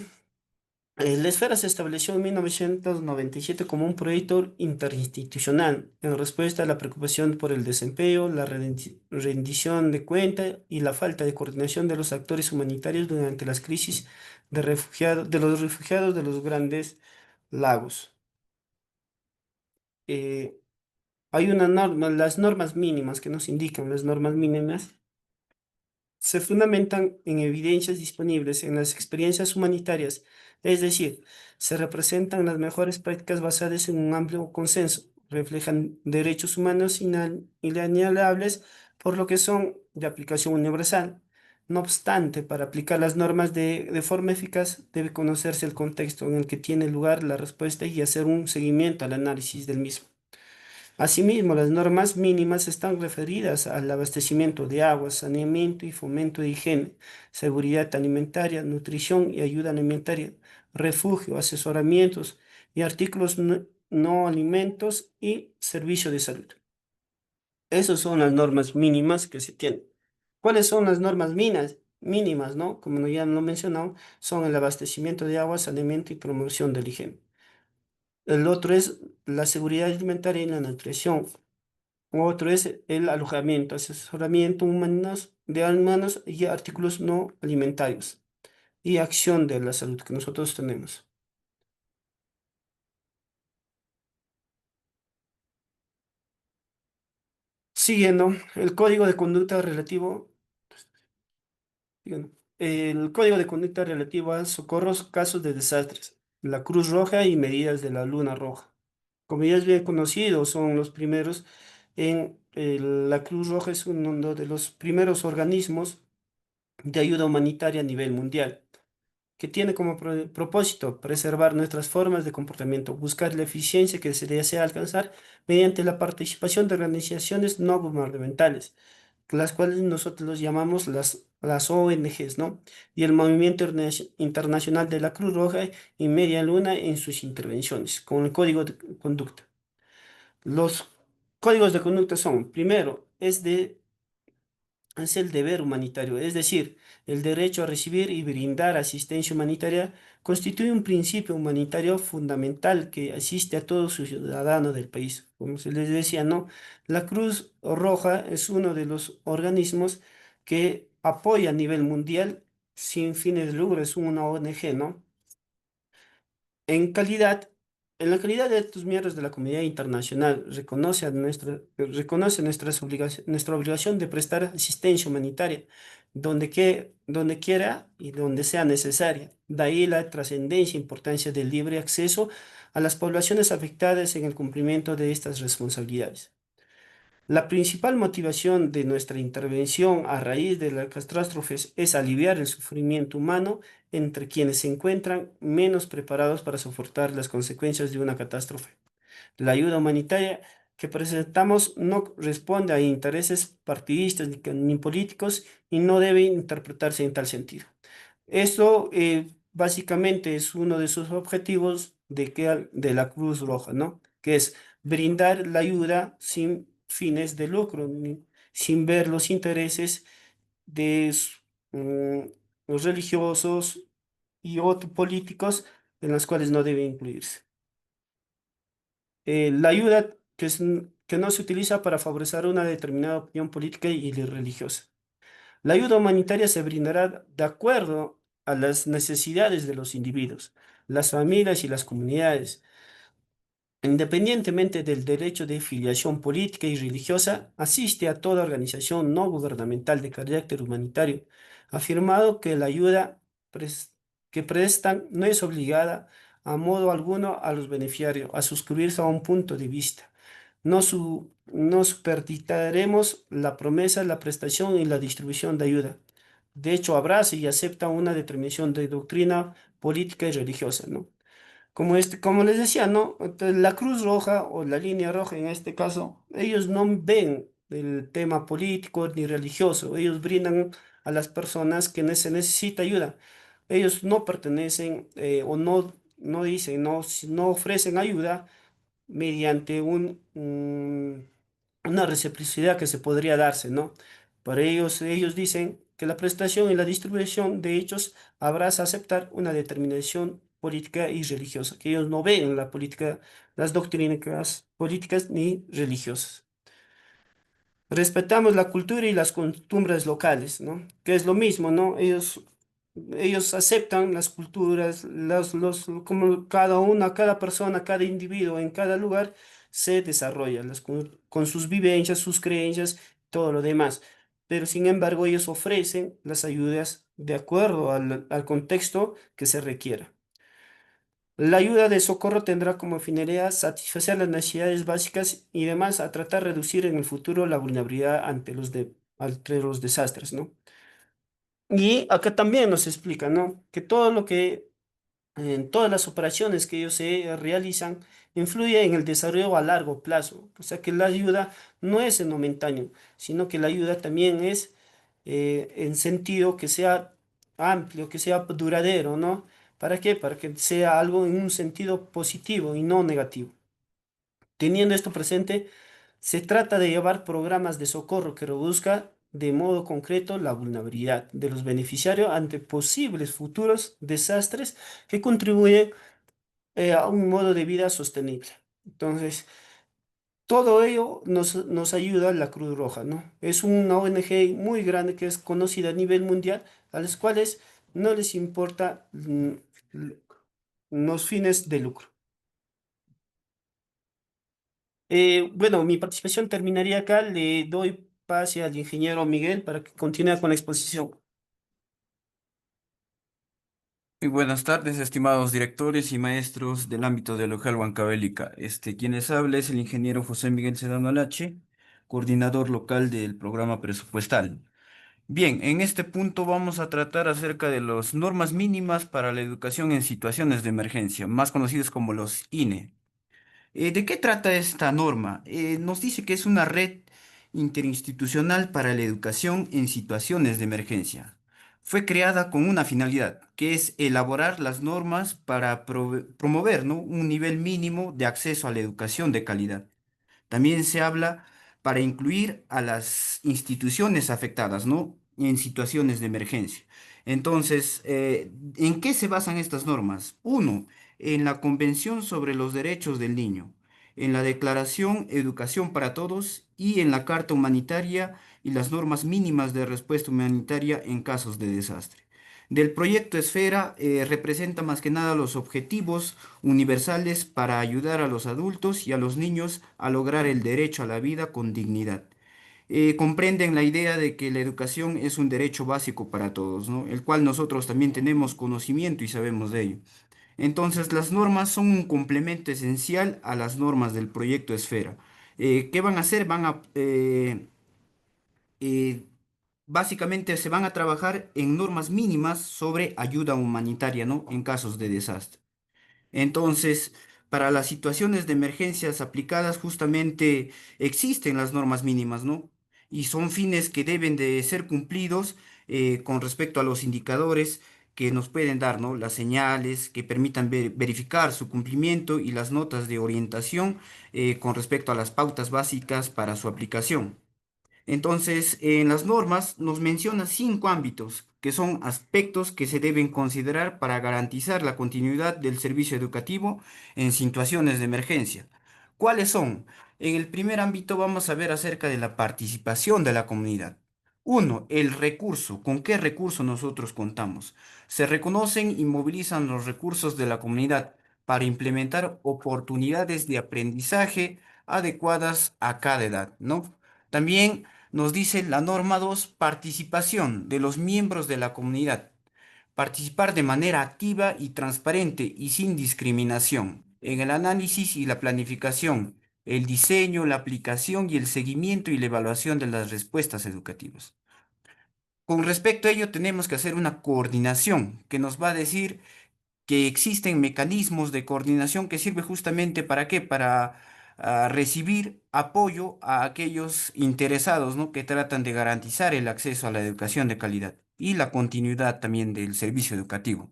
Speaker 1: La esfera se estableció en 1997 como un proyecto interinstitucional en respuesta a la preocupación por el desempeño, la rendición de cuenta y la falta de coordinación de los actores humanitarios durante las crisis de los refugiados de los grandes lagos. Eh, Hay una norma, las normas mínimas que nos indican, las normas mínimas se fundamentan en evidencias disponibles en las experiencias humanitarias, es decir, se representan las mejores prácticas basadas en un amplio consenso, reflejan derechos humanos inalienables, por lo que son de aplicación universal. No obstante, para aplicar las normas de forma eficaz, debe conocerse el contexto en el que tiene lugar la respuesta y hacer un seguimiento al análisis del mismo. Asimismo, las normas mínimas están referidas al abastecimiento de agua, saneamiento y fomento de higiene, seguridad alimentaria, nutrición y ayuda alimentaria, refugio, asesoramientos y artículos no alimentos y servicio de salud. Esas son las normas mínimas que se tienen. ¿Cuáles son las normas mínimas, no? Como ya lo he mencionado, son el abastecimiento de agua, saneamiento y promoción de la higiene. El otro es la seguridad alimentaria y la nutrición. Otro es el alojamiento, asesoramiento de humanos y artículos no alimentarios y acción de la salud que nosotros tenemos. Siguiendo, el código de conducta relativo, siguiendo, el código de conducta relativo a socorros, casos de desastres, la Cruz Roja y medidas de la Luna Roja. Como ya es bien conocido, son los primeros la Cruz Roja es uno de los primeros organismos de ayuda humanitaria a nivel mundial, que tiene como propósito preservar nuestras formas de comportamiento, buscar la eficiencia que se desea alcanzar mediante la participación de organizaciones no gubernamentales, las cuales nosotros los llamamos las ONGs, ¿no? Y el Movimiento Internacional de la Cruz Roja y Media Luna en sus intervenciones, con el código de conducta. Los códigos de conducta son, primero, es el deber humanitario, es decir, el derecho a recibir y brindar asistencia humanitaria constituye un principio humanitario fundamental que asiste a todo ciudadano del país. Como se les decía, ¿no? La Cruz Roja es uno de los organismos que apoya a nivel mundial sin fines de lucro, es una ONG, ¿no? En calidad, en la calidad de estos miembros de la comunidad internacional, reconoce nuestra obligación de prestar asistencia humanitaria donde quiera y donde sea necesaria. De ahí la trascendencia e importancia del libre acceso a las poblaciones afectadas en el cumplimiento de estas responsabilidades. La principal motivación de nuestra intervención a raíz de las catástrofes es aliviar el sufrimiento humano entre quienes se encuentran menos preparados para soportar las consecuencias de una catástrofe. La ayuda humanitaria que presentamos no responde a intereses partidistas ni políticos y no debe interpretarse en tal sentido. Esto básicamente es uno de sus objetivos de la Cruz Roja, ¿no? Que es brindar la ayuda sin fines de lucro, sin ver los intereses de los religiosos y otros políticos en los cuales no debe incluirse. La ayuda que es que no se utiliza para favorecer una determinada opinión política y religiosa. La ayuda humanitaria se brindará de acuerdo a las necesidades de los individuos, las familias y las comunidades. Independientemente del derecho de filiación política y religiosa, asiste a toda organización no gubernamental de carácter humanitario, afirmado que la ayuda pres- que prestan no es obligada a modo alguno a los beneficiarios a suscribirse a un punto de vista. No superditaremos la promesa, la prestación y la distribución de ayuda. De hecho, abraza y acepta una determinación de doctrina política y religiosa, ¿no? Como les decía, ¿no? Entonces, la Cruz Roja o la Línea Roja en este caso, ellos no ven el tema político ni religioso, ellos brindan a las personas que se necesita ayuda. Ellos no pertenecen o no dicen, no ofrecen ayuda mediante una reciprocidad que se podría darse, ¿no? Para ellos dicen que la prestación y la distribución de hechos habrás aceptar una determinación política y religiosa, que ellos no ven la política, las doctrinas políticas ni religiosas. Respetamos la cultura y las costumbres locales, ¿no? Que es lo mismo, ¿no? Ellos aceptan las culturas, como cada una, cada persona, cada individuo en cada lugar se desarrolla con sus vivencias, sus creencias, todo lo demás. Pero sin embargo, ellos ofrecen las ayudas de acuerdo al contexto que se requiera. La ayuda de socorro tendrá como finalidad satisfacer las necesidades básicas y demás a tratar de reducir en el futuro la vulnerabilidad ante los desastres, ¿no? Y acá también nos explica, ¿no? Que todo lo que, en todas las operaciones que ellos se realizan, influye en el desarrollo a largo plazo. O sea que la ayuda no es en momentáneo, sino que la ayuda también es en sentido que sea amplio, que sea duradero, ¿no? ¿Para qué? Para que sea algo en un sentido positivo y no negativo. Teniendo esto presente, se trata de llevar programas de socorro que reduzca de modo concreto la vulnerabilidad de los beneficiarios ante posibles futuros desastres que contribuyen a un modo de vida sostenible. Entonces, todo ello nos ayuda la Cruz Roja, ¿no? Es una ONG muy grande que es conocida a nivel mundial, a las cuales no les importa los fines de lucro. Bueno, mi participación terminaría acá. Le doy pase al ingeniero Miguel para que continúe con la exposición.
Speaker 4: Muy buenas tardes, estimados directores y maestros del ámbito de local Huancavelica. Quienes habla es el ingeniero José Miguel Sedano Alache, coordinador local del programa presupuestal. Bien, en este punto vamos a tratar acerca de las normas mínimas para la educación en situaciones de emergencia, más conocidos como los INE. ¿De qué trata esta norma? Nos dice que es una red interinstitucional para la educación en situaciones de emergencia. Fue creada con una finalidad, que es elaborar las normas para promover, ¿no?, un nivel mínimo de acceso a la educación de calidad. También se habla para incluir a las instituciones afectadas, ¿no?, en situaciones de emergencia. Entonces, ¿en qué se basan estas normas? Uno, en la Convención sobre los Derechos del Niño, en la Declaración Educación para Todos y en la Carta Humanitaria y las normas mínimas de respuesta humanitaria en casos de desastre. Del proyecto Esfera representa más que nada los objetivos universales para ayudar a los adultos y a los niños a lograr el derecho a la vida con dignidad. Comprenden la idea de que la educación es un derecho básico para todos, ¿no?, el cual nosotros también tenemos conocimiento y sabemos de ello. Entonces, las normas son un complemento esencial a las normas del proyecto Esfera. ¿Qué van a hacer? Eh, Básicamente se van a trabajar en normas mínimas sobre ayuda humanitaria, ¿no?, en casos de desastre. Entonces, para las situaciones de emergencias aplicadas, justamente existen las normas mínimas, ¿no? Y son fines que deben de ser cumplidos con respecto a los indicadores que nos pueden dar, ¿no?, las señales que permitan verificar su cumplimiento y las notas de orientación con respecto a las pautas básicas para su aplicación. Entonces, en las normas nos menciona 5 ámbitos, que son aspectos que se deben considerar para garantizar la continuidad del servicio educativo en situaciones de emergencia, ¿Cuáles son? En el primer ámbito vamos a ver acerca de la participación de la comunidad. Uno, el recurso. ¿Con qué recurso nosotros contamos? Se reconocen y movilizan los recursos de la comunidad para implementar oportunidades de aprendizaje adecuadas a cada edad, ¿no? También nos dice la norma 2, participación de los miembros de la comunidad. Participar de manera activa y transparente y sin discriminación en el análisis y la planificación, el diseño, la aplicación y el seguimiento y la evaluación de las respuestas educativas. Con respecto a ello, tenemos que hacer una coordinación que nos va a decir que existen mecanismos de coordinación que sirve justamente para qué, para recibir apoyo a aquellos interesados, ¿no? Que tratan de garantizar el acceso a la educación de calidad y la continuidad también del servicio educativo.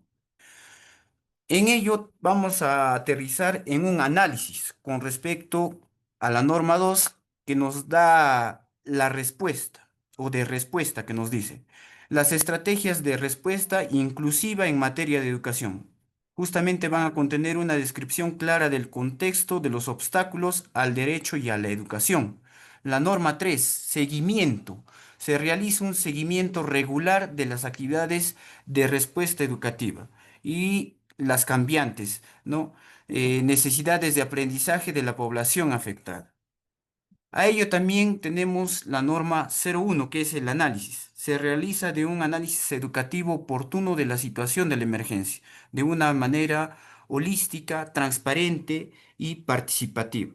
Speaker 4: En ello vamos a aterrizar en un análisis con respecto a la norma 2 que nos da la respuesta o de respuesta que nos dice las estrategias de respuesta inclusiva en materia de educación. Justamente van a contener una descripción clara del contexto de los obstáculos al derecho y a la educación. La norma 3, seguimiento. Se realiza un seguimiento regular de las actividades de respuesta educativa y las cambiantes, ¿no? Necesidades de aprendizaje de la población afectada. A ello también tenemos la norma 01, que es el análisis. Se realiza de un análisis educativo oportuno de la situación de la emergencia, de una manera holística, transparente y participativa.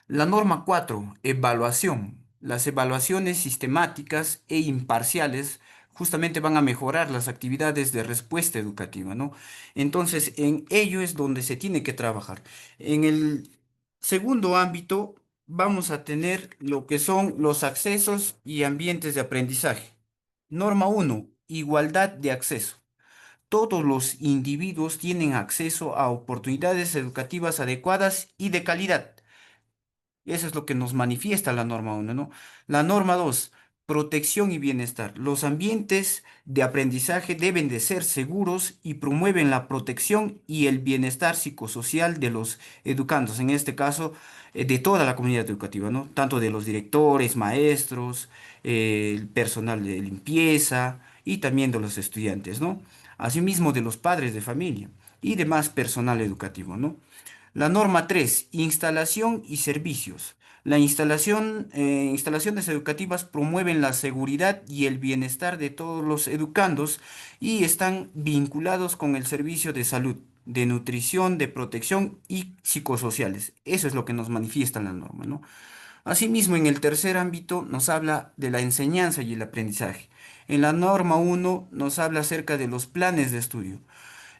Speaker 4: La norma 4, evaluación. Las evaluaciones sistemáticas e imparciales justamente van a mejorar las actividades de respuesta educativa, ¿no? Entonces, en ello es donde se tiene que trabajar. En el segundo ámbito, vamos a tener lo que son los accesos y ambientes de aprendizaje. Norma 1, igualdad de acceso. Todos los individuos tienen acceso a oportunidades educativas adecuadas y de calidad. Eso es lo que nos manifiesta la norma 1, ¿no? La norma 2, protección y bienestar. Los ambientes de aprendizaje deben de ser seguros y promueven la protección y el bienestar psicosocial de los educandos, en este caso, de toda la comunidad educativa, ¿no? Tanto de los directores, maestros, el personal de limpieza y también de los estudiantes, ¿no? Asimismo de los padres de familia y demás personal educativo, ¿no? La norma 3, instalación y servicios. Instalaciones educativas promueven la seguridad y el bienestar de todos los educandos y están vinculados con el servicio de salud, de nutrición, de protección y psicosociales. Eso es lo que nos manifiesta la norma, ¿no? Asimismo, en el tercer ámbito nos habla de la enseñanza y el aprendizaje. En la norma 1 nos habla acerca de los planes de estudio.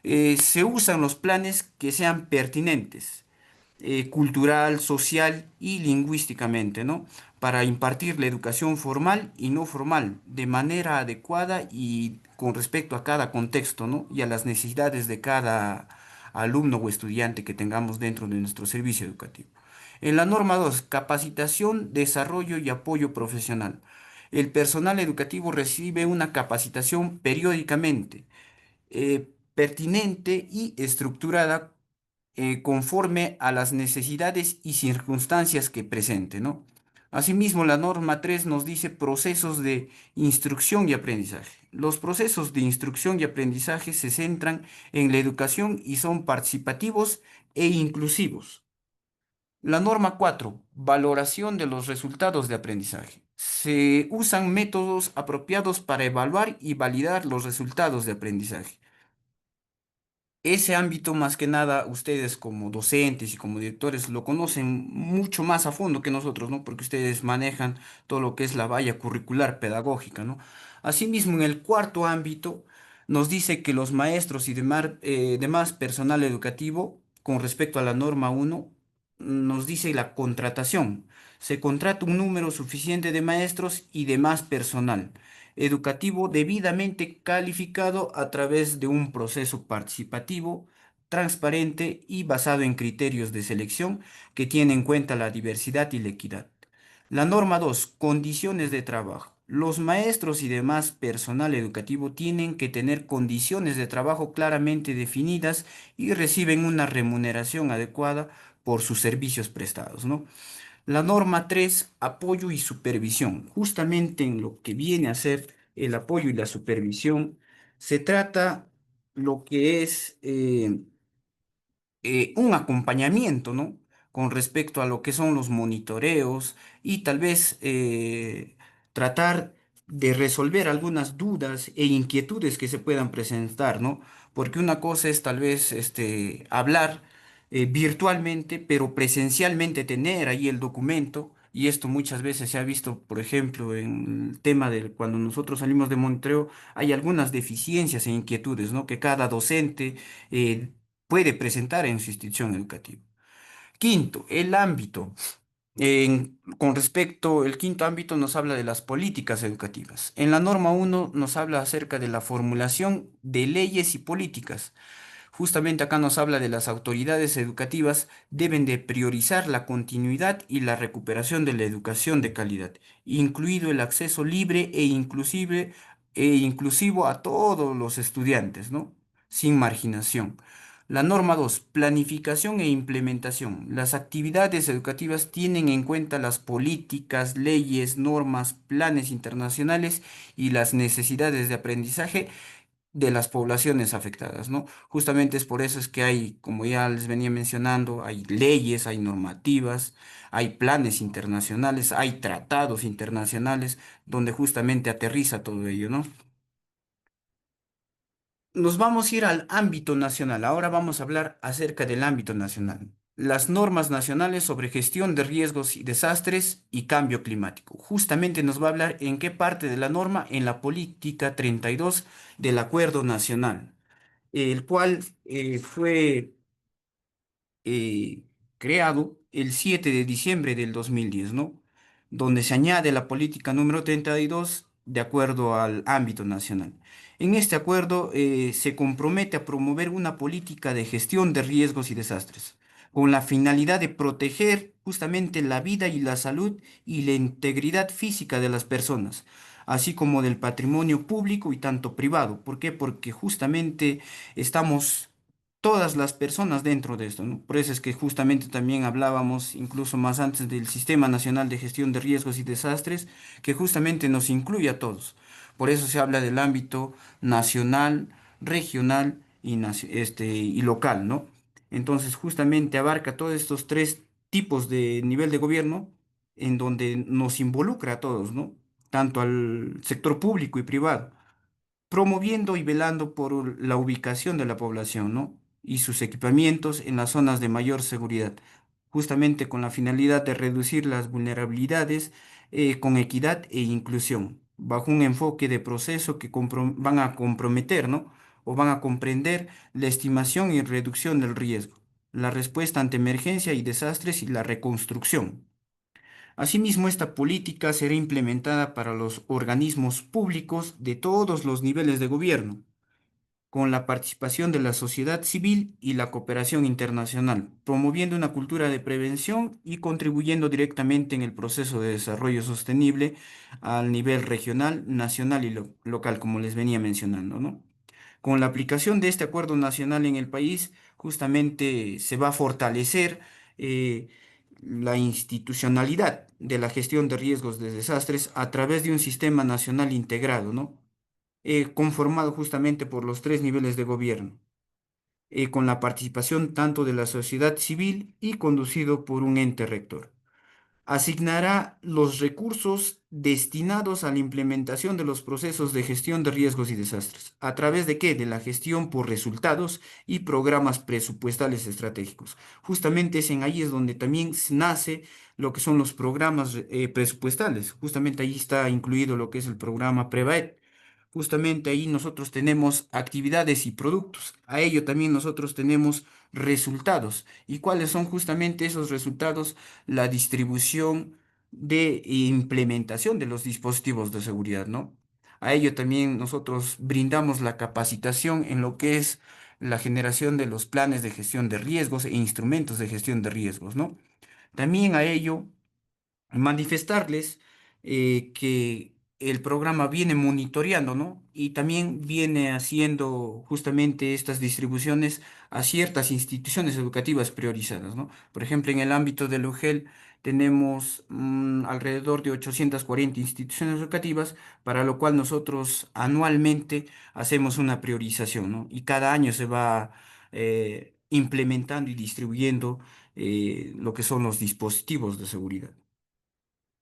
Speaker 4: Se usan los planes que sean pertinentes, cultural, social y lingüísticamente, ¿no? Para impartir la educación formal y no formal de manera adecuada y con respecto a cada contexto, ¿no? Y a las necesidades de cada alumno o estudiante que tengamos dentro de nuestro servicio educativo. En la norma 2, capacitación, desarrollo y apoyo profesional. El personal educativo recibe una capacitación periódicamente pertinente y estructurada conforme a las necesidades y circunstancias que presente, ¿no? Asimismo, la norma 3 nos dice procesos de instrucción y aprendizaje. Los procesos de instrucción y aprendizaje se centran en la educación y son participativos e inclusivos. La norma 4, valoración de los resultados de aprendizaje. Se usan métodos apropiados para evaluar y validar los resultados de aprendizaje. Ese ámbito, más que nada, ustedes como docentes y como directores lo conocen mucho más a fondo que nosotros, ¿no? Porque ustedes manejan todo lo que es la valla curricular pedagógica, ¿no? Asimismo, en el cuarto ámbito, nos dice que los maestros y demás personal educativo, con respecto a la norma 1, nos dice la contratación. Se contrata un número suficiente de maestros y demás personal educativo debidamente calificado a través de un proceso participativo, transparente y basado en criterios de selección que tienen en cuenta la diversidad y la equidad. La norma 2, condiciones de trabajo. Los maestros y demás personal educativo tienen que tener condiciones de trabajo claramente definidas y reciben una remuneración adecuada por sus servicios prestados, ¿no? La norma 3, apoyo y supervisión. Justamente en lo que viene a ser el apoyo y la supervisión, se trata lo que es un acompañamiento, ¿no? Con respecto a lo que son los monitoreos y tal vez tratar de resolver algunas dudas e inquietudes que se puedan presentar, ¿no? Porque una cosa es tal vez hablar virtualmente, pero presencialmente tener ahí el documento. Y esto muchas veces se ha visto, por ejemplo, en el tema de cuando nosotros salimos de monitoreo, hay algunas deficiencias e inquietudes, ¿no? Que cada docente eh, puede presentar en su institución educativa. Quinto, el ámbito. Con respecto, el quinto ámbito nos habla de las políticas educativas. En la norma uno nos habla acerca de la formulación de leyes y políticas. Justamente acá nos habla de las autoridades educativas deben de priorizar la continuidad y la recuperación de la educación de calidad, incluido el acceso libre e inclusivo a todos los estudiantes, ¿no? Sin marginación. La norma 2, planificación e implementación. Las actividades educativas tienen en cuenta las políticas, leyes, normas, planes internacionales y las necesidades de aprendizaje de las poblaciones afectadas, ¿no? Justamente es por eso es que hay, como ya les venía mencionando, hay leyes, hay normativas, hay planes internacionales, hay tratados internacionales donde justamente aterriza todo ello, ¿no? Nos vamos a ir al ámbito nacional. Ahora vamos a hablar acerca del ámbito nacional. Las normas nacionales sobre gestión de riesgos y desastres y cambio climático. Justamente nos va a hablar en qué parte de la norma, en la política 32 del Acuerdo Nacional, el cual fue eh, creado el 7 de diciembre del 2010, ¿no? Donde se añade la política número 32 de acuerdo al ámbito nacional. En este acuerdo se compromete a promover una política de gestión de riesgos y desastres, con la finalidad de proteger justamente la vida y la salud y la integridad física de las personas, así como del patrimonio público y tanto privado. ¿Por qué? Porque justamente estamos todas las personas dentro de esto, ¿no? Por eso es que justamente también hablábamos, incluso más antes, del Sistema Nacional de Gestión de Riesgos y Desastres, que justamente nos incluye a todos. Por eso se habla del ámbito nacional, regional y local, ¿no? Entonces, justamente abarca todos estos tres tipos de nivel de gobierno en donde nos involucra a todos, ¿no? Tanto al sector público y privado promoviendo y velando por la ubicación de la población, ¿no? Y sus equipamientos en las zonas de mayor seguridad, justamente con la finalidad de reducir las vulnerabilidades con equidad e inclusión, bajo un enfoque de proceso que van a comprometer, ¿no? O van a comprender la estimación y reducción del riesgo, la respuesta ante emergencia y desastres y la reconstrucción. Asimismo, esta política será implementada para los organismos públicos de todos los niveles de gobierno, con la participación de la sociedad civil y la cooperación internacional, promoviendo una cultura de prevención y contribuyendo directamente en el proceso de desarrollo sostenible al nivel regional, nacional y local, como les venía mencionando, ¿no? Con la aplicación de este acuerdo nacional en el país, justamente se va a fortalecer eh, la institucionalidad de la gestión de riesgos de desastres a través de un sistema nacional integrado, ¿no? Conformado justamente por los tres niveles de gobierno, con la participación tanto de la sociedad civil y conducido por un ente rector. Asignará los recursos destinados a la implementación de los procesos de gestión de riesgos y desastres. ¿A través de qué? De la gestión por resultados y programas presupuestales estratégicos. Justamente ahí es donde también nace lo que son los programas presupuestales. Justamente ahí está incluido lo que es el programa Prevaed. Justamente ahí nosotros tenemos actividades y productos. A ello también nosotros tenemos resultados. ¿Y cuáles son justamente esos resultados? La distribución de implementación de los dispositivos de seguridad, ¿no? A ello también nosotros brindamos la capacitación en lo que es la generación de los planes de gestión de riesgos e instrumentos de gestión de riesgos, ¿no? También a ello manifestarles que el programa viene monitoreando, ¿no? Y también viene haciendo justamente estas distribuciones a ciertas instituciones educativas priorizadas, ¿no? Por ejemplo, en el ámbito del UGEL tenemos alrededor de 840 instituciones educativas, para lo cual nosotros anualmente hacemos una priorización, ¿no? Y cada año se va implementando y distribuyendo lo que son los dispositivos de seguridad.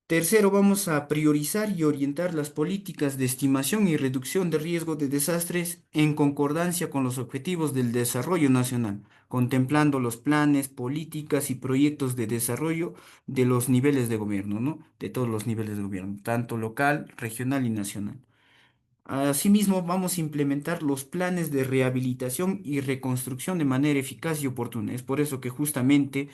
Speaker 4: Tercero, vamos a priorizar y orientar las políticas de estimación y reducción de riesgo de desastres en concordancia con los objetivos del desarrollo nacional, contemplando los planes, políticas y proyectos de desarrollo de los niveles de gobierno, ¿no? De todos los niveles de gobierno, tanto local, regional y nacional. Asimismo, vamos a implementar los planes de rehabilitación y reconstrucción de manera eficaz y oportuna. Es por eso que justamente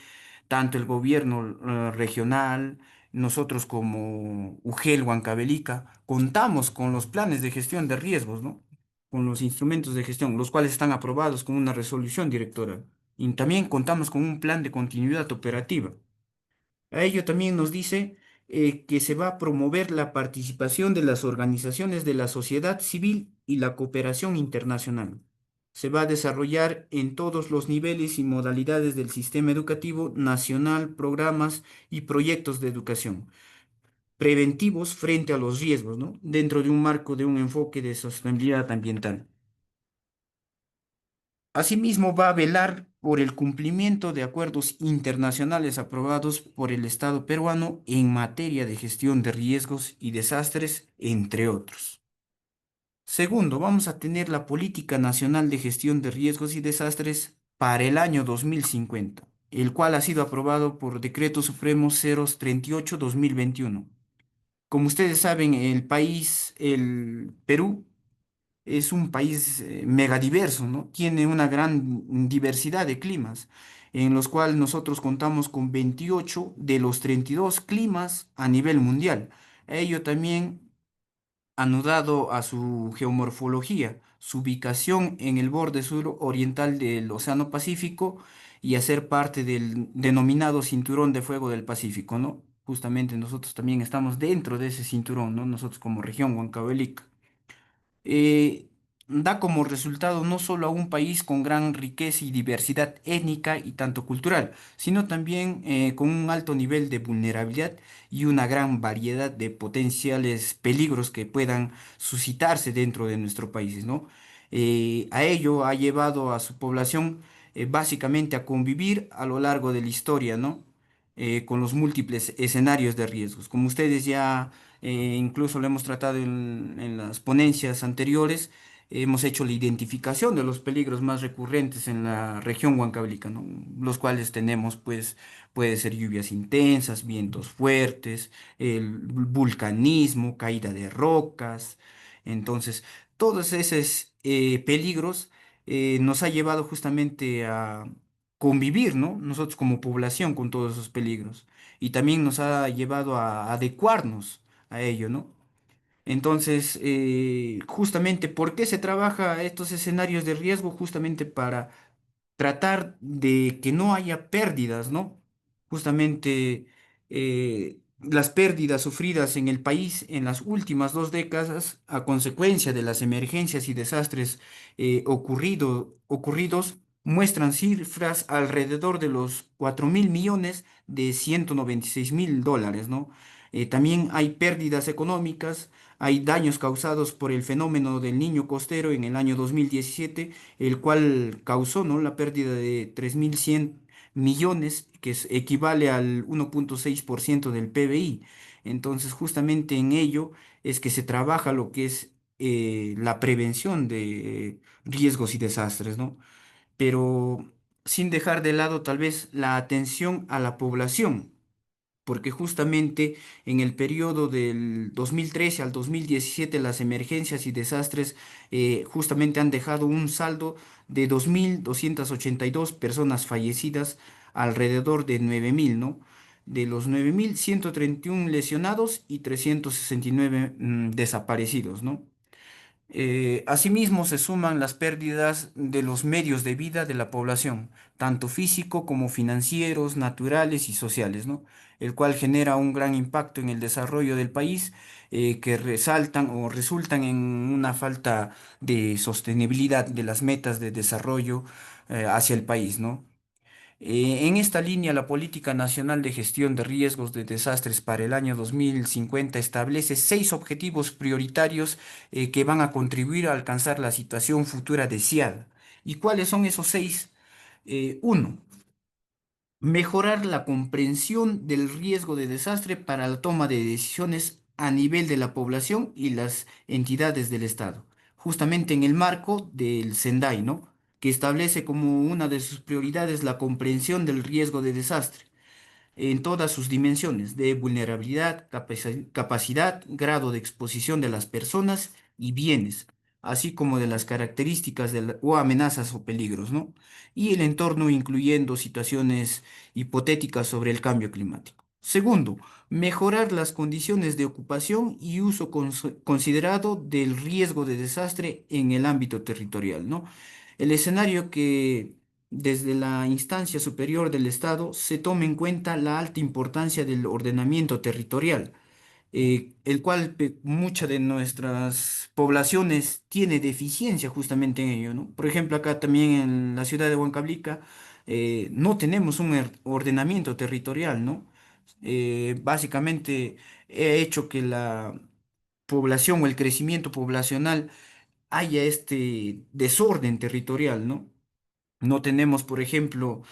Speaker 4: tanto el gobierno regional, nosotros como UGEL Huancavelica, contamos con los planes de gestión de riesgos, ¿no? Con los instrumentos de gestión, los cuales están aprobados con una resolución directora. Y también contamos con un plan de continuidad operativa. A ello también nos dice que se va a promover la participación de las organizaciones de la sociedad civil y la cooperación internacional. Se va a desarrollar en todos los niveles y modalidades del sistema educativo nacional programas y proyectos de educación preventivos frente a los riesgos, ¿no? Dentro de un marco de un enfoque de sostenibilidad ambiental. Asimismo, va a velar por el cumplimiento de acuerdos internacionales aprobados por el Estado peruano en materia de gestión de riesgos y desastres, entre otros. Segundo, vamos a tener la Política Nacional de Gestión de Riesgos y Desastres para el año 2050, el cual ha sido aprobado por Decreto Supremo 038/2021. Como ustedes saben, el Perú, es un país megadiverso, ¿no? Tiene una gran diversidad de climas, en los cuales nosotros contamos con 28 de los 32 climas a nivel mundial. Ello también anudado a su geomorfología, su ubicación en el borde suroriental del Océano Pacífico y a ser parte del denominado Cinturón de Fuego del Pacífico, ¿no? Justamente nosotros también estamos dentro de ese cinturón, ¿no? Nosotros como región Huancavelica eh, da como resultado no solo a un país con gran riqueza y diversidad étnica y tanto cultural, sino también con un alto nivel de vulnerabilidad y una gran variedad de potenciales peligros que puedan suscitarse dentro de nuestro país, ¿no? A ello ha llevado a su población básicamente a convivir a lo largo de la historia, ¿no? Con los múltiples escenarios de riesgos. Como ustedes ya incluso lo hemos tratado en las ponencias anteriores. Hemos hecho la identificación de los peligros más recurrentes en la región huancavelica, ¿no? Los cuales tenemos, pues, puede ser lluvias intensas, vientos fuertes, el vulcanismo, caída de rocas. Entonces, todos esos peligros nos ha llevado justamente a convivir, ¿no? Nosotros como población con todos esos peligros. Y también nos ha llevado a adecuarnos a ello, ¿no? Entonces, justamente, ¿por qué se trabaja estos escenarios de riesgo? Justamente para tratar de que no haya pérdidas, ¿no? Justamente las pérdidas sufridas en el país en las últimas 2 décadas a consecuencia de las emergencias y desastres ocurridos muestran cifras alrededor de los 4.000 millones de 196.000 dólares, ¿no? También hay pérdidas económicas, hay daños causados por el fenómeno del Niño Costero en el año 2017, el cual causó, ¿no?, la pérdida de 3.100 millones, que equivale al 1,6% del PBI. Entonces, justamente en ello es que se trabaja lo que es la prevención de riesgos y desastres, ¿no? Pero sin dejar de lado tal vez la atención a la población, porque justamente en el periodo del 2013 al 2017 las emergencias y desastres justamente han dejado un saldo de 2.282 personas fallecidas, alrededor de 9.000, ¿no? De los 9.131 lesionados y 369 desaparecidos, ¿no? Asimismo, se suman las pérdidas de los medios de vida de la población, tanto físico como financieros, naturales y sociales, ¿no? El cual genera un gran impacto en el desarrollo del país, que resaltan o resultan en una falta de sostenibilidad de las metas de desarrollo, hacia el país, ¿no? En esta línea, la Política Nacional de Gestión de Riesgos de Desastres para el año 2050 establece 6 objetivos prioritarios, que van a contribuir a alcanzar la situación futura deseada. ¿Y cuáles son esos 6? Uno, mejorar la comprensión del riesgo de desastre para la toma de decisiones a nivel de la población y las entidades del Estado, justamente en el marco del Sendai, ¿no? Que establece como una de sus prioridades la comprensión del riesgo de desastre en todas sus dimensiones, de vulnerabilidad, capacidad, grado de exposición de las personas y bienes, así como de las características o amenazas o peligros, ¿no? Y el entorno, incluyendo situaciones hipotéticas sobre el cambio climático. Segundo, mejorar las condiciones de ocupación y uso considerado del riesgo de desastre en el ámbito territorial, ¿no? El escenario que desde la instancia superior del Estado se tome en cuenta la alta importancia del ordenamiento territorial, el cual muchas de nuestras poblaciones tiene deficiencia justamente en ello, ¿no? Por ejemplo, acá también en la ciudad de Huancavelica, no tenemos un ordenamiento territorial, ¿no? Básicamente ha hecho que la población o el crecimiento poblacional haya este desorden territorial, ¿no? No tenemos, por ejemplo,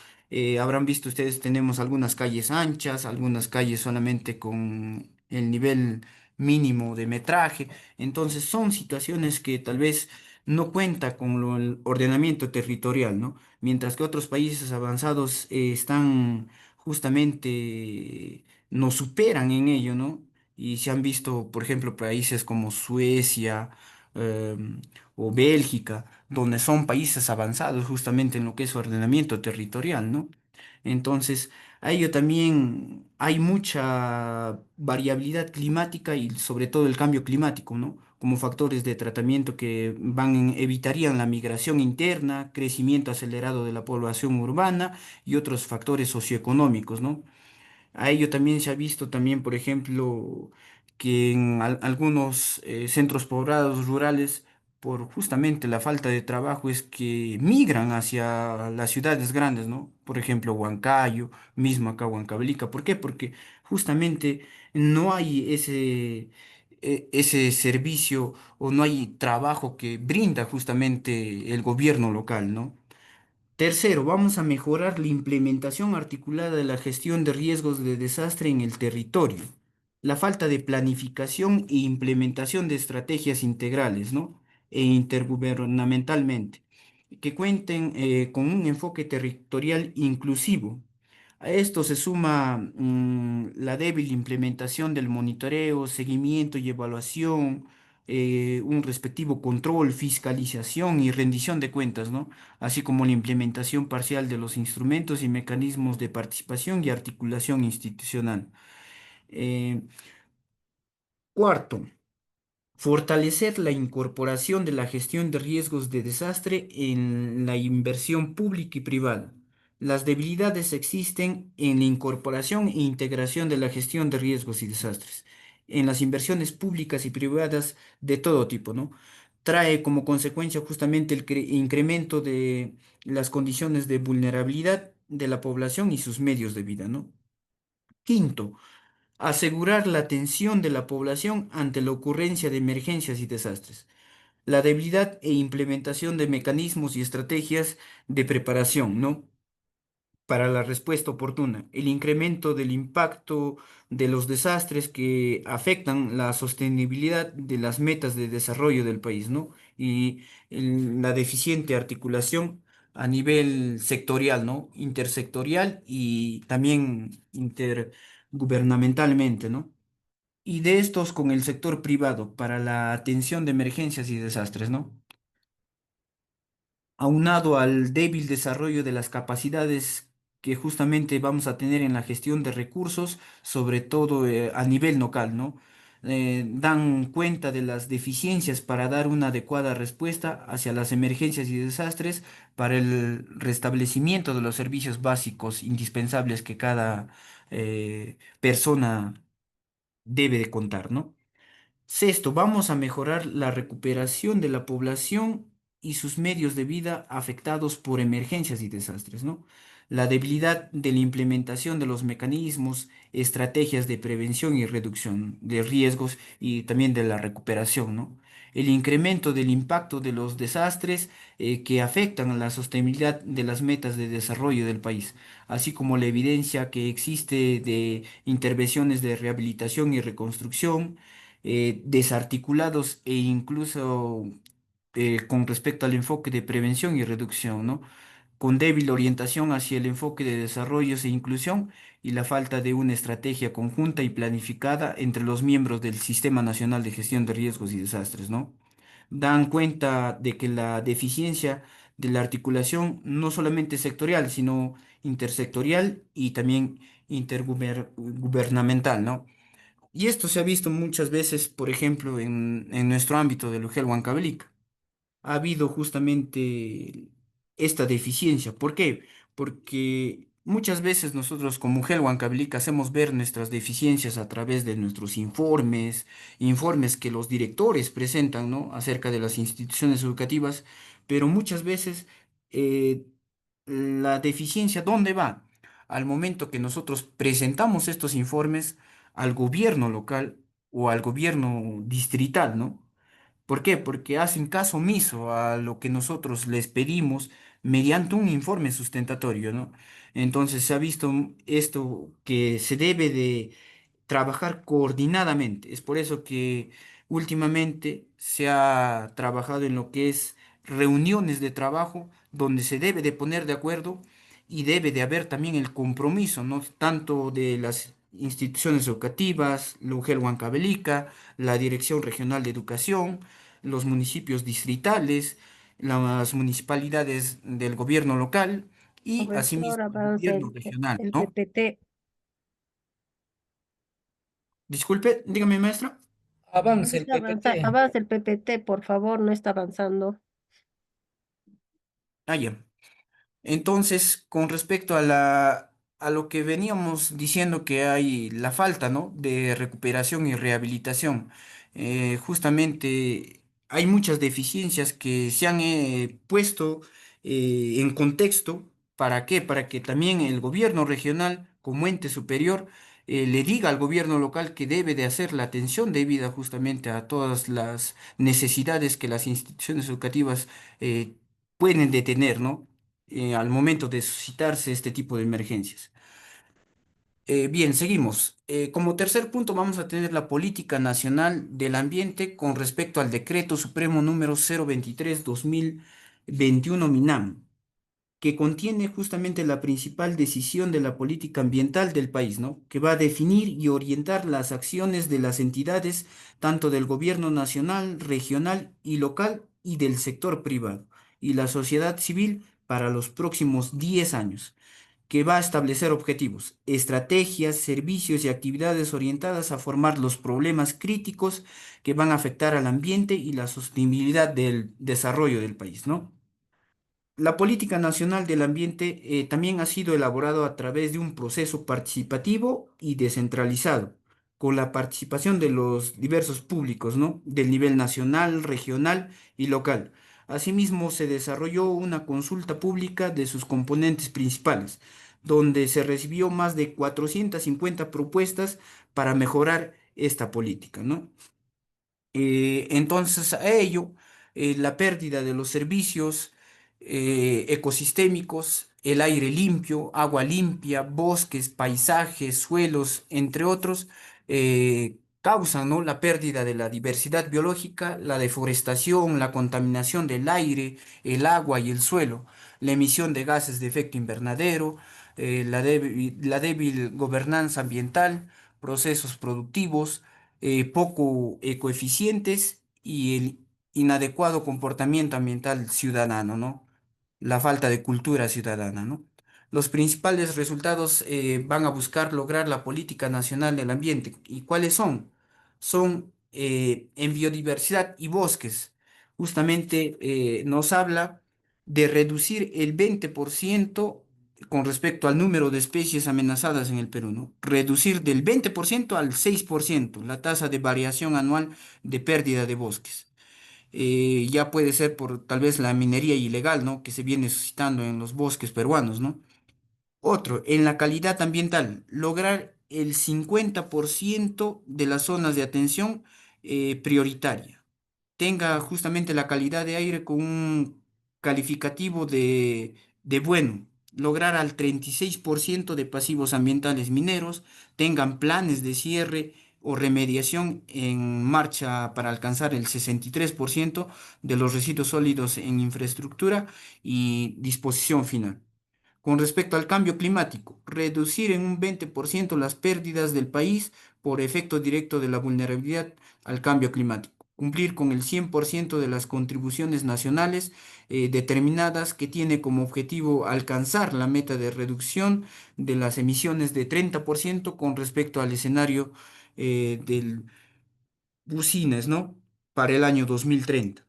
Speaker 4: habrán visto ustedes, tenemos algunas calles anchas, algunas calles solamente con el nivel mínimo de metraje. Entonces son situaciones que tal vez no cuenta con el ordenamiento territorial, ¿no? Mientras que otros países avanzados, están justamente, nos superan en ello, ¿no? Y se han visto, por ejemplo, países como Suecia, em, o Bélgica, donde son países avanzados justamente en lo que es ordenamiento territorial, ¿no? Entonces, a ello también hay mucha variabilidad climática y sobre todo el cambio climático, ¿no? Como factores de tratamiento que evitarían la migración interna, crecimiento acelerado de la población urbana y otros factores socioeconómicos, ¿no? A ello también se ha visto también, por ejemplo, que en algunos, centros poblados rurales, por justamente la falta de trabajo, es que migran hacia las ciudades grandes, ¿no? Por ejemplo, Huancayo, mismo acá Huancavelica. ¿Por qué? Porque justamente no hay ese servicio o no hay trabajo que brinda justamente el gobierno local, ¿no? Tercero, vamos a mejorar la implementación articulada de la gestión de riesgos de desastre en el territorio. La falta de planificación e implementación de estrategias integrales, ¿no? E intergubernamentalmente, que cuenten, con un enfoque territorial inclusivo. A esto se suma, la débil implementación del monitoreo, seguimiento y evaluación, un respectivo control, fiscalización y rendición de cuentas, ¿no? Así como la implementación parcial de los instrumentos y mecanismos de participación y articulación institucional. Eh, Cuarto, fortalecer la incorporación de la gestión de riesgos de desastre en la inversión pública y privada. Las debilidades existen en la incorporación e integración de la gestión de riesgos y desastres, en las inversiones públicas y privadas de todo tipo, ¿no? Trae como consecuencia justamente el incremento de las condiciones de vulnerabilidad de la población y sus medios de vida, ¿no? Quinto, asegurar la atención de la población ante la ocurrencia de emergencias y desastres. La debilidad e implementación de mecanismos y estrategias de preparación, ¿no? Para la respuesta oportuna, el incremento del impacto de los desastres que afectan la sostenibilidad de las metas de desarrollo del país, ¿no? Y la deficiente articulación a nivel sectorial, ¿no? Intersectorial y también intergubernamentalmente, ¿no? Y de estos con el sector privado para la atención de emergencias y desastres, ¿no? Aunado al débil desarrollo de las capacidades que justamente vamos a tener en la gestión de recursos, sobre todo, a nivel local, ¿no? dan cuenta de las deficiencias para dar una adecuada respuesta hacia las emergencias y desastres para el restablecimiento de los servicios básicos indispensables que cada persona debe de contar, ¿no? Sexto, vamos a mejorar la recuperación de la población y sus medios de vida afectados por emergencias y desastres, ¿no? La debilidad de la implementación de los mecanismos, estrategias de prevención y reducción de riesgos y también de la recuperación, ¿no? El incremento del impacto de los desastres que afectan a la sostenibilidad de las metas de desarrollo del país, así como la evidencia que existe de intervenciones de rehabilitación y reconstrucción desarticulados e incluso con respecto al enfoque de prevención y reducción, ¿no? Con débil orientación hacia el enfoque de desarrollo e inclusión y la falta de una estrategia conjunta y planificada entre los miembros del Sistema Nacional de Gestión de Riesgos y Desastres, ¿no? Dan cuenta de que la deficiencia de la articulación no solamente sectorial, sino intersectorial y también intergubernamental, ¿no? Y esto se ha visto muchas veces, por ejemplo, en nuestro ámbito de Luján Huancavelica. Ha habido justamente esta deficiencia. ¿Por qué? Porque muchas veces nosotros como Gel Huancavelica hacemos ver nuestras deficiencias a través de nuestros informes, informes que los directores presentan, ¿no? Acerca de las instituciones educativas, pero muchas veces eh, la deficiencia, ¿dónde va? Al momento que nosotros presentamos estos informes al gobierno local o al gobierno distrital, ¿no? ¿Por qué? Porque hacen caso omiso a lo que nosotros les pedimos mediante un informe sustentatorio, ¿no? Entonces se ha visto esto que se debe de trabajar coordinadamente. Es por eso que últimamente se ha trabajado en lo que es reuniones de trabajo donde se debe de poner de acuerdo y debe de haber también el compromiso, ¿no? Tanto de las instituciones educativas, la UGEL Huancavelica, la Dirección Regional de Educación, los municipios distritales, las municipalidades del gobierno local y
Speaker 5: Profesor,
Speaker 4: asimismo el
Speaker 5: avanza
Speaker 4: gobierno regional,
Speaker 5: el
Speaker 4: ¿no?
Speaker 5: PPT.
Speaker 4: Disculpe, dígame, maestra.
Speaker 3: Avance el PPT.
Speaker 5: Avanza el PPT, por favor, no está avanzando.
Speaker 4: Ah, ya. Entonces, con respecto a lo que veníamos diciendo que hay la falta, ¿no? De recuperación y rehabilitación, justamente hay muchas deficiencias que se han puesto en contexto. ¿Para qué? Para que también el gobierno regional, como ente superior, le diga al gobierno local que debe de hacer la atención debida justamente a todas las necesidades que las instituciones educativas pueden detener, ¿no? Al momento de suscitarse este tipo de emergencias. Bien, seguimos. Como tercer punto vamos a tener la política nacional del ambiente con respecto al decreto supremo número 023/2021 MINAM, que contiene justamente la principal decisión de la política ambiental del país, ¿no? Que va a definir y orientar las acciones de las entidades, tanto del gobierno nacional, regional y local, y del sector privado, y la sociedad civil para los próximos 10 años, que va a establecer objetivos, estrategias, servicios y actividades orientadas a formar los problemas críticos que van a afectar al ambiente y la sostenibilidad del desarrollo del país, ¿no? La política nacional del ambiente también ha sido elaborado a través de un proceso participativo y descentralizado, con la participación de los diversos públicos, ¿no? Del nivel nacional, regional y local. Asimismo, se desarrolló una consulta pública de sus componentes principales, donde se recibió más de 450 propuestas para mejorar esta política, ¿no? Entonces, a ello, la pérdida de los servicios ecosistémicos, el aire limpio, agua limpia, bosques, paisajes, suelos, entre otros, causan, ¿no? La pérdida de la diversidad biológica, la deforestación, la contaminación del aire, el agua y el suelo, la emisión de gases de efecto invernadero, la débil gobernanza ambiental, procesos productivos poco ecoeficientes y el inadecuado comportamiento ambiental ciudadano, ¿no? La falta de cultura ciudadana, ¿no? Los principales resultados van a buscar lograr la política nacional del ambiente. ¿Y cuáles son? son en biodiversidad y bosques. Justamente nos habla de reducir el 20% con respecto al número de especies amenazadas en el Perú, ¿no? Reducir del 20% al 6% la tasa de variación anual de pérdida de bosques. Ya puede ser por tal vez la minería ilegal, ¿no? Que se viene suscitando en los bosques peruanos, ¿no? Otro, en la calidad ambiental, lograr el 50% de las zonas de atención prioritaria. Tenga justamente la calidad de aire con un calificativo de bueno. Lograr al 36% de pasivos ambientales mineros, tengan planes de cierre o remediación en marcha para alcanzar el 63% de los residuos sólidos en infraestructura y disposición final. Con respecto al cambio climático, reducir en un 20% las pérdidas del país por efecto directo de la vulnerabilidad al cambio climático. Cumplir con el 100% de las contribuciones nacionales determinadas que tiene como objetivo alcanzar la meta de reducción de las emisiones de 30% con respecto al escenario del bucines, ¿no? Para el año 2030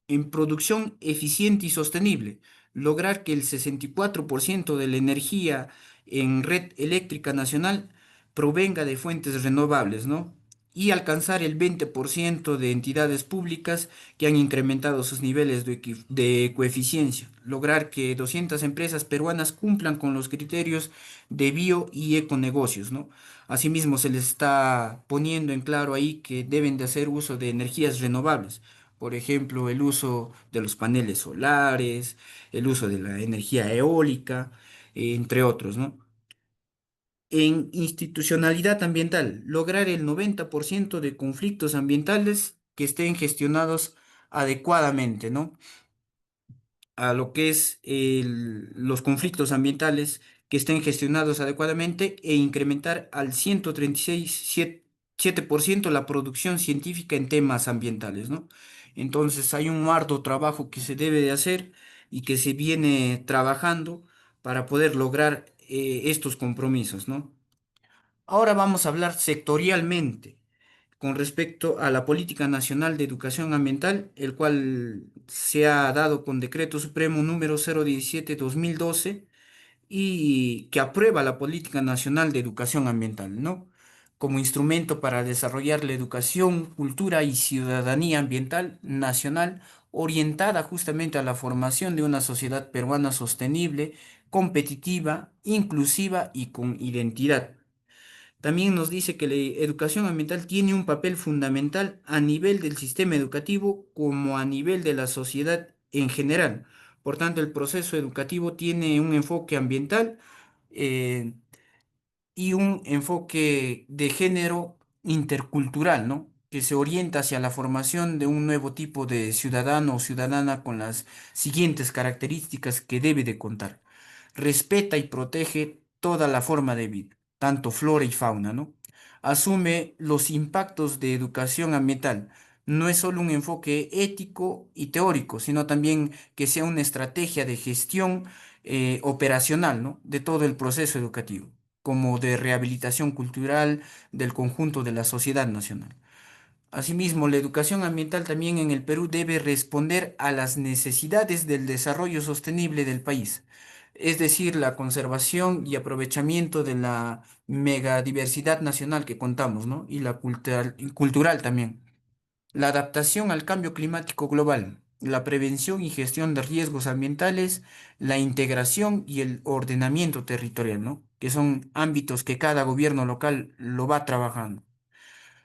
Speaker 4: en producción eficiente y sostenible, lograr que el 64% de la energía en red eléctrica nacional provenga de fuentes renovables, ¿no? Y alcanzar el 20% de entidades públicas que han incrementado sus niveles de coeficiencia. Lograr que 200 empresas peruanas cumplan con los criterios de bio y econegocios, ¿no? Asimismo, se les está poniendo en claro ahí que deben de hacer uso de energías renovables, por ejemplo, el uso de los paneles solares, el uso de la energía eólica, entre otros, ¿no? En institucionalidad ambiental, lograr el 90% de conflictos ambientales que estén gestionados adecuadamente, ¿no? A lo que es los conflictos ambientales que estén gestionados adecuadamente e incrementar al 136,7% la producción científica en temas ambientales, ¿no? Entonces hay un arduo trabajo que se debe de hacer y que se viene trabajando para poder lograr estos compromisos, ¿no? Ahora vamos a hablar sectorialmente con respecto a la Política Nacional de Educación Ambiental, el cual se ha dado con Decreto Supremo número 017/2012 y que aprueba la Política Nacional de Educación Ambiental, ¿no? Como instrumento para desarrollar la educación, cultura y ciudadanía ambiental nacional orientada justamente a la formación de una sociedad peruana sostenible, competitiva, inclusiva y con identidad. También nos dice que la educación ambiental tiene un papel fundamental a nivel del sistema educativo como a nivel de la sociedad en general. Por tanto, el proceso educativo tiene un enfoque ambiental eh, y un enfoque de género intercultural, ¿no? Que se orienta hacia la formación de un nuevo tipo de ciudadano o ciudadana con las siguientes características que debe de contar. Respeta y protege toda la forma de vida, tanto flora y fauna, ¿no? Asume los impactos de educación ambiental. No es solo un enfoque ético y teórico, sino también que sea una estrategia de gestión operacional, ¿no? De todo el proceso educativo, como de rehabilitación cultural del conjunto de la sociedad nacional. Asimismo, la educación ambiental también en el Perú debe responder a las necesidades del desarrollo sostenible del país, es decir, la conservación y aprovechamiento de la megadiversidad nacional que contamos, ¿no? Y la cultural también. La adaptación al cambio climático global, la prevención y gestión de riesgos ambientales, la integración y el ordenamiento territorial, ¿no? Que son ámbitos que cada gobierno local lo va trabajando.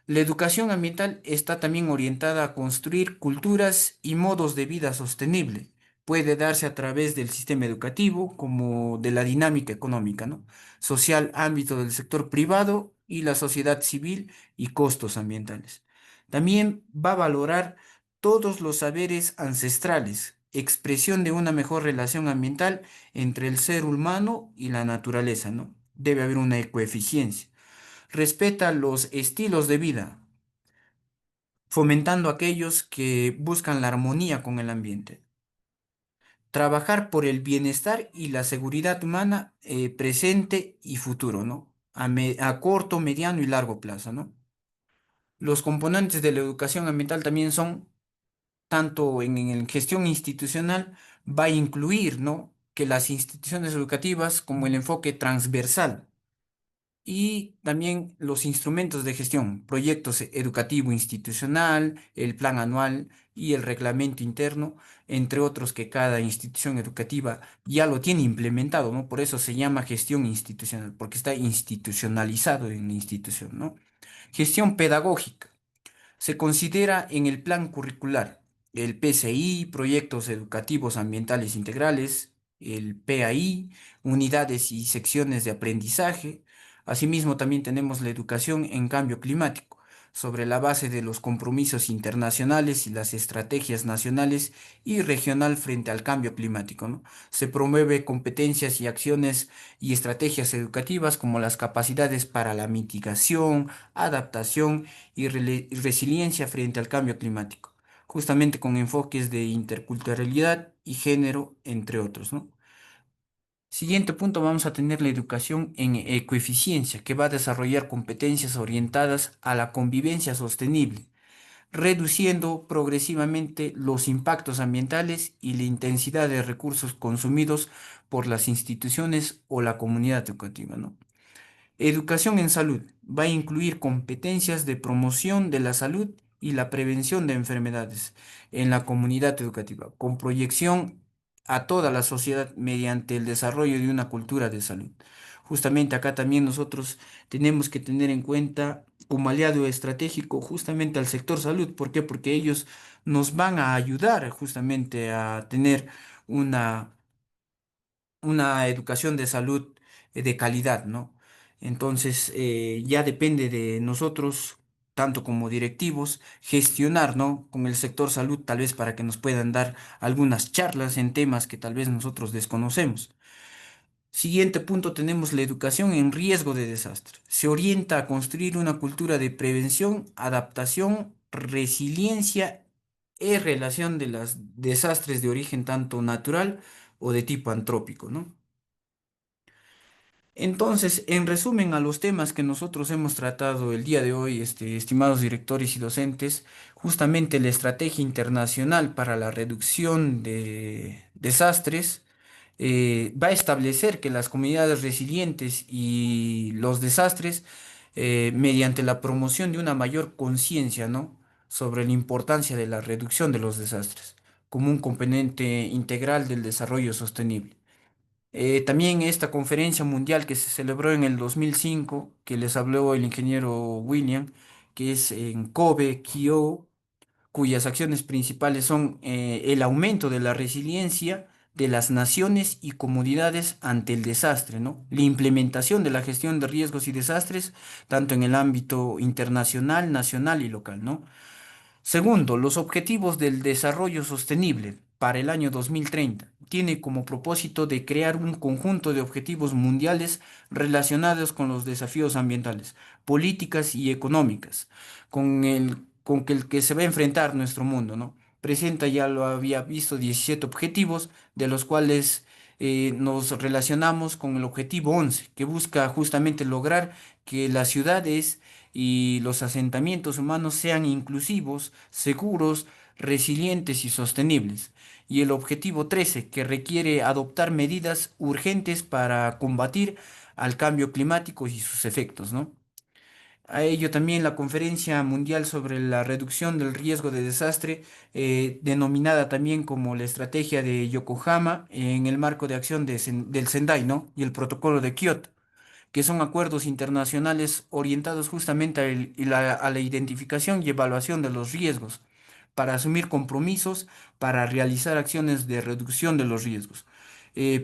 Speaker 4: La educación ambiental está también orientada a construir culturas y modos de vida sostenible. Puede darse a través del sistema educativo como de la dinámica económica, ¿no? Social, ámbito del sector privado y la sociedad civil y costos ambientales. También va a valorar todos los saberes ancestrales, expresión de una mejor relación ambiental entre el ser humano y la naturaleza, ¿no? Debe haber una ecoeficiencia. Respeta los estilos de vida, fomentando aquellos que buscan la armonía con el ambiente. Trabajar por el bienestar y la seguridad humana presente y futuro, ¿no? A corto, mediano y largo plazo, ¿no? Los componentes de la educación ambiental también son, tanto en gestión institucional, va a incluir, ¿no?, que las instituciones educativas como el enfoque transversal y también los instrumentos de gestión, proyectos educativo institucional, el plan anual y el reglamento interno, entre otros que cada institución educativa ya lo tiene implementado, ¿no? Por eso se llama gestión institucional, porque está institucionalizado en la institución, ¿no? Gestión pedagógica. Se considera en el plan curricular el PCI, proyectos educativos ambientales integrales, el PAI, unidades y secciones de aprendizaje. Asimismo, también tenemos la educación en cambio climático, sobre la base de los compromisos internacionales y las estrategias nacionales y regional frente al cambio climático, ¿no? Se promueve competencias y acciones y estrategias educativas como las capacidades para la mitigación, adaptación y resiliencia frente al cambio climático, justamente con enfoques de interculturalidad y género, entre otros, ¿no? Siguiente punto, vamos a tener la educación en ecoeficiencia, que va a desarrollar competencias orientadas a la convivencia sostenible, reduciendo progresivamente los impactos ambientales y la intensidad de recursos consumidos por las instituciones o la comunidad educativa, ¿no? Educación en salud va a incluir competencias de promoción de la salud y la prevención de enfermedades en la comunidad educativa, con proyección a toda la sociedad mediante el desarrollo de una cultura de salud. Justamente acá también nosotros tenemos que tener en cuenta como aliado estratégico justamente al sector salud. ¿Por qué? Porque ellos nos van a ayudar justamente a tener una una educación de salud de calidad, ¿no? Entonces, ya depende de nosotros, tanto como directivos, gestionar, ¿no?, con el sector salud, tal vez para que nos puedan dar algunas charlas en temas que tal vez nosotros desconocemos. Siguiente punto, tenemos la educación en riesgo de desastre. Se orienta a construir una cultura de prevención, adaptación, resiliencia y relación de los desastres de origen tanto natural o de tipo antrópico, ¿no? Entonces, en resumen a los temas que nosotros hemos tratado el día de hoy, estimados directores y docentes, justamente la estrategia internacional para la reducción de desastres va a establecer que las comunidades resilientes y los desastres, mediante la promoción de una mayor conciencia, ¿no?, sobre la importancia de la reducción de los desastres como un componente integral del desarrollo sostenible. También esta conferencia mundial que se celebró en el 2005, que les habló el ingeniero William, que es en Kobe, Kyoto, cuyas acciones principales son el aumento de la resiliencia de las naciones y comunidades ante el desastre, ¿no? La implementación de la gestión de riesgos y desastres, tanto en el ámbito internacional, nacional y local, ¿no? Segundo, los objetivos del desarrollo sostenible para el año 2030 tiene como propósito de crear un conjunto de objetivos mundiales relacionados con los desafíos ambientales, políticas y económicas, con el que se va a enfrentar nuestro mundo, ¿no? Presenta, ya lo había visto, 17 objetivos, de los cuales nos relacionamos con el objetivo 11, que busca justamente lograr que las ciudades y los asentamientos humanos sean inclusivos, seguros, resilientes y sostenibles. Y el objetivo 13, que requiere adoptar medidas urgentes para combatir al cambio climático y sus efectos, ¿no? A ello también la Conferencia Mundial sobre la Reducción del Riesgo de Desastre, denominada también como la Estrategia de Yokohama en el marco de acción del Sendai, ¿no?, y el Protocolo de Kioto, que son acuerdos internacionales orientados justamente a la identificación y evaluación de los riesgos, para asumir compromisos, para realizar acciones de reducción de los riesgos,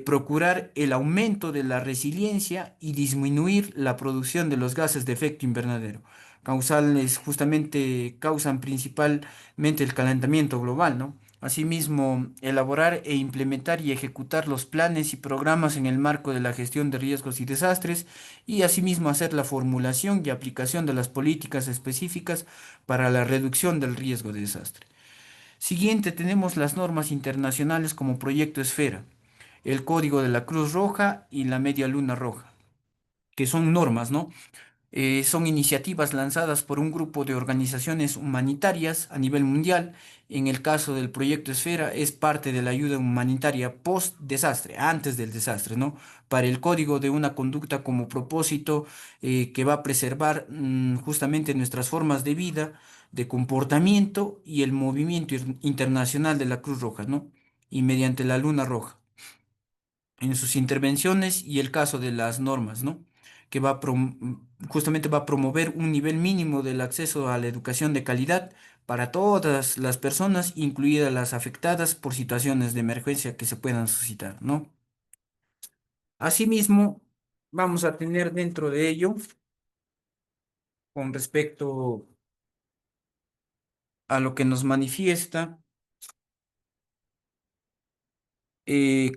Speaker 4: procurar el aumento de la resiliencia y disminuir la producción de los gases de efecto invernadero. Causales justamente causan principalmente el calentamiento global, ¿no? Asimismo, elaborar e implementar y ejecutar los planes y programas en el marco de la gestión de riesgos y desastres, y asimismo hacer la formulación y aplicación de las políticas específicas para la reducción del riesgo de desastre. Siguiente, tenemos las normas internacionales como Proyecto Esfera, el Código de la Cruz Roja y la Media Luna Roja, que son normas, ¿no?, Son iniciativas lanzadas por un grupo de organizaciones humanitarias a nivel mundial. En el caso del proyecto Esfera, es parte de la ayuda humanitaria post-desastre, antes del desastre, ¿no? Para el código de una conducta como propósito que va a preservar justamente nuestras formas de vida, de comportamiento y el movimiento internacional de la Cruz Roja, ¿no? Y mediante la Luna Roja en sus intervenciones y el caso de las normas, ¿no? Que justamente va a promover un nivel mínimo del acceso a la educación de calidad para todas las personas, incluidas las afectadas por situaciones de emergencia que se puedan suscitar, ¿no? Asimismo, vamos a tener dentro de ello, con respecto a lo que nos manifiesta,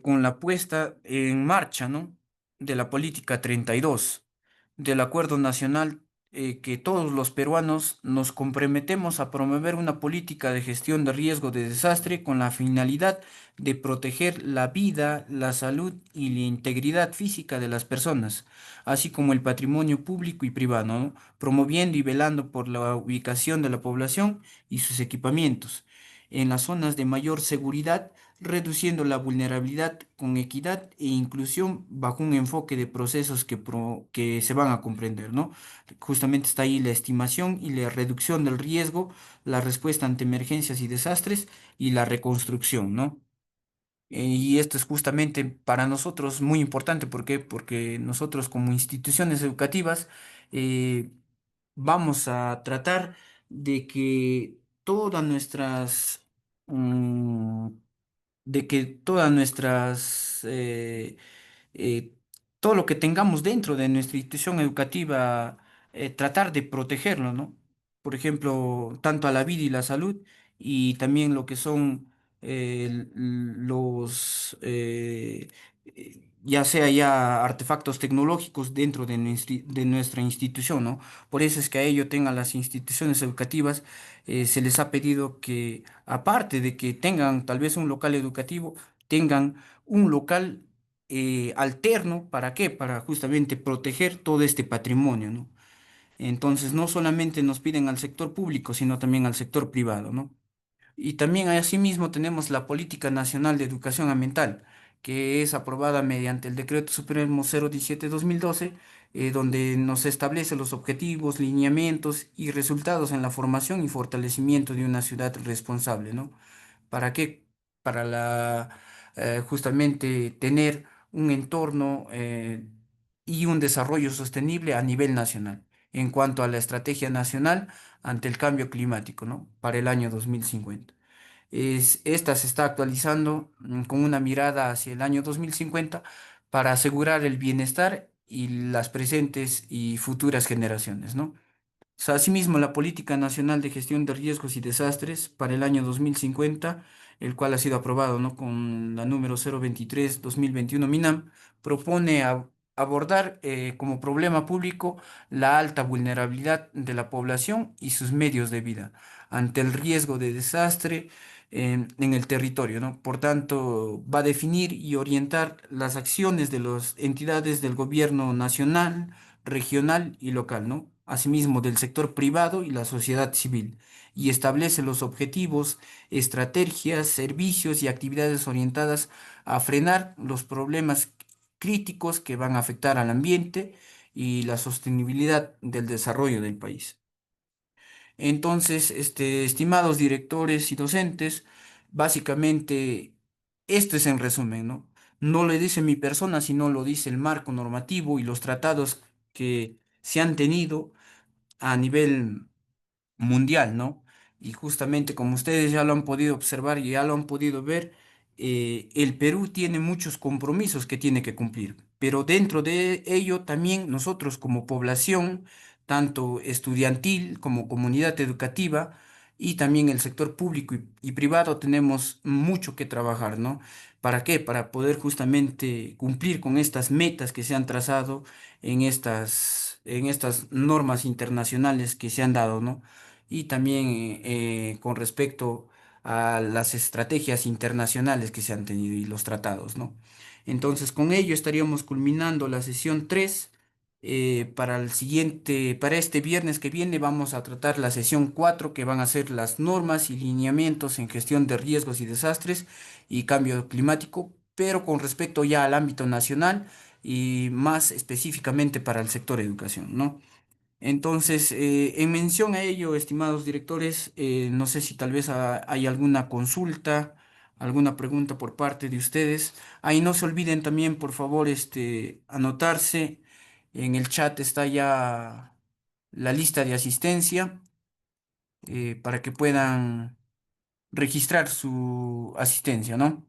Speaker 4: con la puesta en marcha, ¿no? De la política 32 del Acuerdo Nacional, que todos los peruanos nos comprometemos a promover una política de gestión de riesgo de desastre con la finalidad de proteger la vida, la salud y la integridad física de las personas, así como el patrimonio público y privado, ¿no? Promoviendo y velando por la ubicación de la población y sus equipamientos en las zonas de mayor seguridad, reduciendo la vulnerabilidad con equidad e inclusión bajo un enfoque de procesos que se van a comprender, ¿no? Justamente está ahí la estimación y la reducción del riesgo, la respuesta ante emergencias y desastres y la reconstrucción, ¿no? Y esto es justamente para nosotros muy importante. ¿Por qué? Porque nosotros como instituciones educativas eh, vamos a tratar de que todas nuestras, mm, de que todas nuestras, eh, todo lo que tengamos dentro de nuestra institución educativa, tratar de protegerlo, ¿no? Por ejemplo, tanto a la vida y la salud y también lo que son ya sea ya artefactos tecnológicos dentro de de nuestra institución, ¿no? Por eso es que a ello tengan las instituciones educativas, se les ha pedido que, aparte de que tengan tal vez un local educativo, tengan un local alterno. ¿Para qué? Para justamente proteger todo este patrimonio, ¿no? Entonces, no solamente nos piden al sector público, sino también al sector privado, ¿no? Y también asimismo tenemos la Política Nacional de Educación Ambiental, que es aprobada mediante el Decreto Supremo 017/2012, donde nos establece los objetivos, lineamientos y resultados en la formación y fortalecimiento de una ciudad responsable, ¿no? ¿Para qué? Para justamente tener un entorno y un desarrollo sostenible a nivel nacional en cuanto a la estrategia nacional ante el cambio climático, ¿no? Para el año 2050. Esta se está actualizando con una mirada hacia el año 2050 para asegurar el bienestar y las presentes y futuras generaciones, ¿no? Asimismo, la Política Nacional de Gestión de Riesgos y Desastres para el año 2050, el cual ha sido aprobado, ¿no? Con la número 023/2021 MINAM, propone abordar como problema público la alta vulnerabilidad de la población y sus medios de vida ante el riesgo de desastre en el territorio, ¿no? Por tanto, va a definir y orientar las acciones de las entidades del gobierno nacional, regional y local, ¿no? Asimismo del sector privado y la sociedad civil, y establece los objetivos, estrategias, servicios y actividades orientadas a frenar los problemas críticos que van a afectar al ambiente y la sostenibilidad del desarrollo del país. Entonces, estimados directores y docentes, básicamente esto es en resumen, ¿no? No lo dice mi persona, sino lo dice el marco normativo y los tratados que se han tenido a nivel mundial, ¿no? Y justamente como ustedes ya lo han podido observar y ya lo han podido ver, el Perú tiene muchos compromisos que tiene que cumplir, pero dentro de ello también nosotros como población, tanto estudiantil como comunidad educativa y también el sector público y privado, tenemos mucho que trabajar, ¿no? ¿Para qué? Para poder justamente cumplir con estas metas que se han trazado en estas normas internacionales que se han dado, ¿no? Y también con respecto a las estrategias internacionales que se han tenido y los tratados, ¿no? Entonces, con ello estaríamos culminando la sesión 3 para este viernes que viene vamos a tratar la sesión 4 que van a ser las normas y lineamientos en gestión de riesgos y desastres y cambio climático, pero con respecto ya al ámbito nacional y más específicamente para el sector educación, ¿no? Entonces, en mención a ello, estimados directores, no sé si tal vez hay alguna consulta, alguna pregunta por parte de ustedes. Ahí no se olviden también, por favor, anotarse. En el chat está ya la lista de asistencia para que puedan registrar su asistencia, ¿no?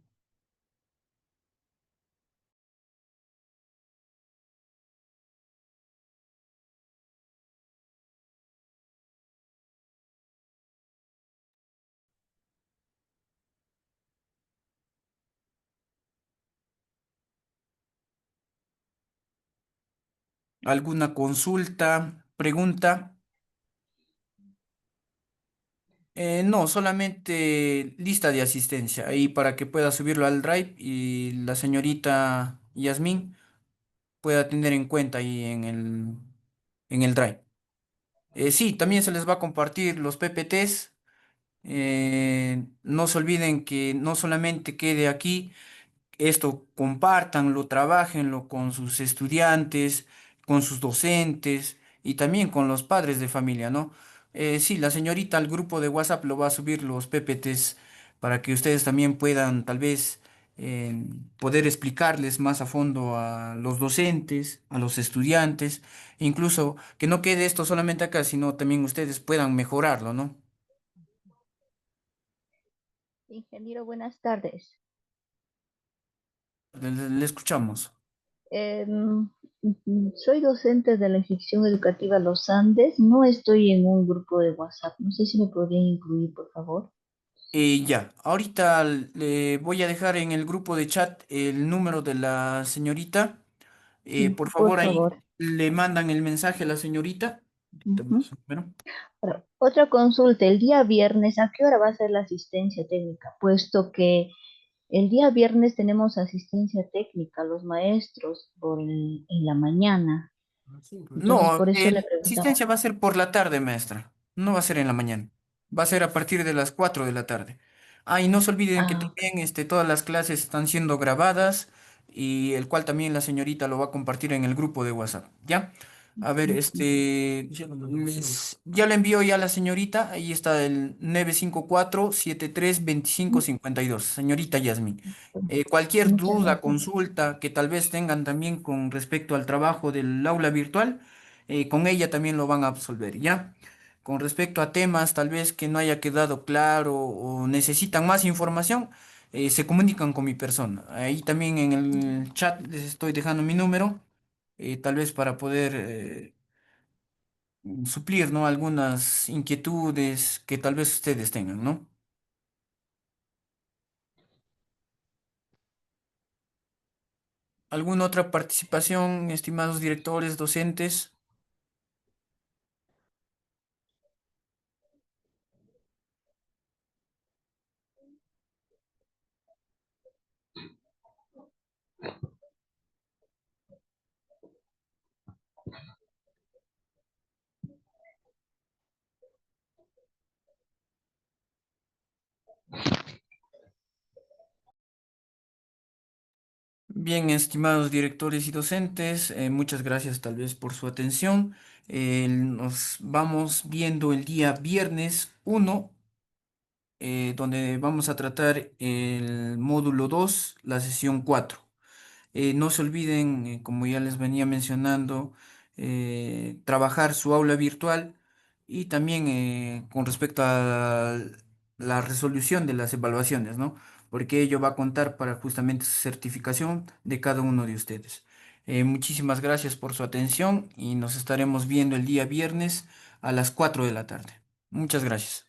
Speaker 4: ¿Alguna consulta, pregunta? No, solamente lista de asistencia, ahí para que pueda subirlo al Drive y la señorita Yasmín pueda tener en cuenta ahí en el Drive. Sí, también se les va a compartir los PPTs. No se olviden que no solamente quede aquí esto, compártanlo, trabajenlo con sus estudiantes, con sus docentes y también con los padres de familia, ¿no? Sí, la señorita al grupo de WhatsApp lo va a subir los PPTs para que ustedes también puedan tal vez poder explicarles más a fondo a los docentes, a los estudiantes, e incluso que no quede esto solamente acá, sino también ustedes puedan mejorarlo, ¿no?
Speaker 6: Ingeniero, buenas tardes.
Speaker 4: Le escuchamos.
Speaker 6: Em, Soy docente de la institución educativa Los Andes. No estoy en un grupo de WhatsApp. No sé si me podrían incluir, por favor.
Speaker 4: Ya, ahorita le voy a dejar en el grupo de chat el número de la señorita.
Speaker 6: Sí,
Speaker 4: Por
Speaker 6: por
Speaker 4: favor, ahí
Speaker 6: favor.
Speaker 4: le mandan el mensaje a la señorita. Dame
Speaker 6: Ujú.
Speaker 4: su número.
Speaker 6: Ahora, otra consulta. El día viernes, ¿a qué hora va a ser la asistencia técnica? Puesto que el día viernes tenemos asistencia técnica, los maestros, en la mañana. Entonces,
Speaker 4: No,
Speaker 6: por eso le
Speaker 4: la
Speaker 6: preguntaba.
Speaker 4: asistencia va a ser por la tarde, maestra. No va a ser en la mañana. Va a ser a partir de las 4 de la tarde. Ah, y no se olviden que
Speaker 6: Ah, ok.
Speaker 4: también todas las clases están siendo grabadas y el cual también la señorita lo va a compartir en el grupo de WhatsApp. ¿Ya? A ver,
Speaker 6: Ujú.
Speaker 4: ya le envió ya a la señorita. Ahí está el 954-732552. Señorita Yasmin. Cualquier
Speaker 6: Muchas
Speaker 4: duda,
Speaker 6: gracias.
Speaker 4: consulta que tal vez tengan también con respecto al trabajo del aula virtual, con ella también lo van a absolver, ¿ya? Con respecto a temas tal vez que no haya quedado claro o necesitan más información, se comunican con mi persona. Ahí también en el chat les estoy dejando mi número, tal vez para poder suplir, ¿no? Algunas inquietudes que tal vez ustedes tengan, ¿no? ¿Alguna otra participación, estimados directores, docentes? Bien, estimados directores y docentes, muchas gracias tal vez por su atención. Nos vamos viendo el día viernes 1, donde vamos a tratar el módulo 2, la sesión 4. No se olviden, como ya les venía mencionando, trabajar su aula virtual y también con respecto a la resolución de las evaluaciones, ¿no? Porque ello va a contar para justamente su certificación de cada uno de ustedes. Muchísimas gracias por su atención y nos estaremos viendo el día viernes a las 4 de la tarde. Muchas gracias.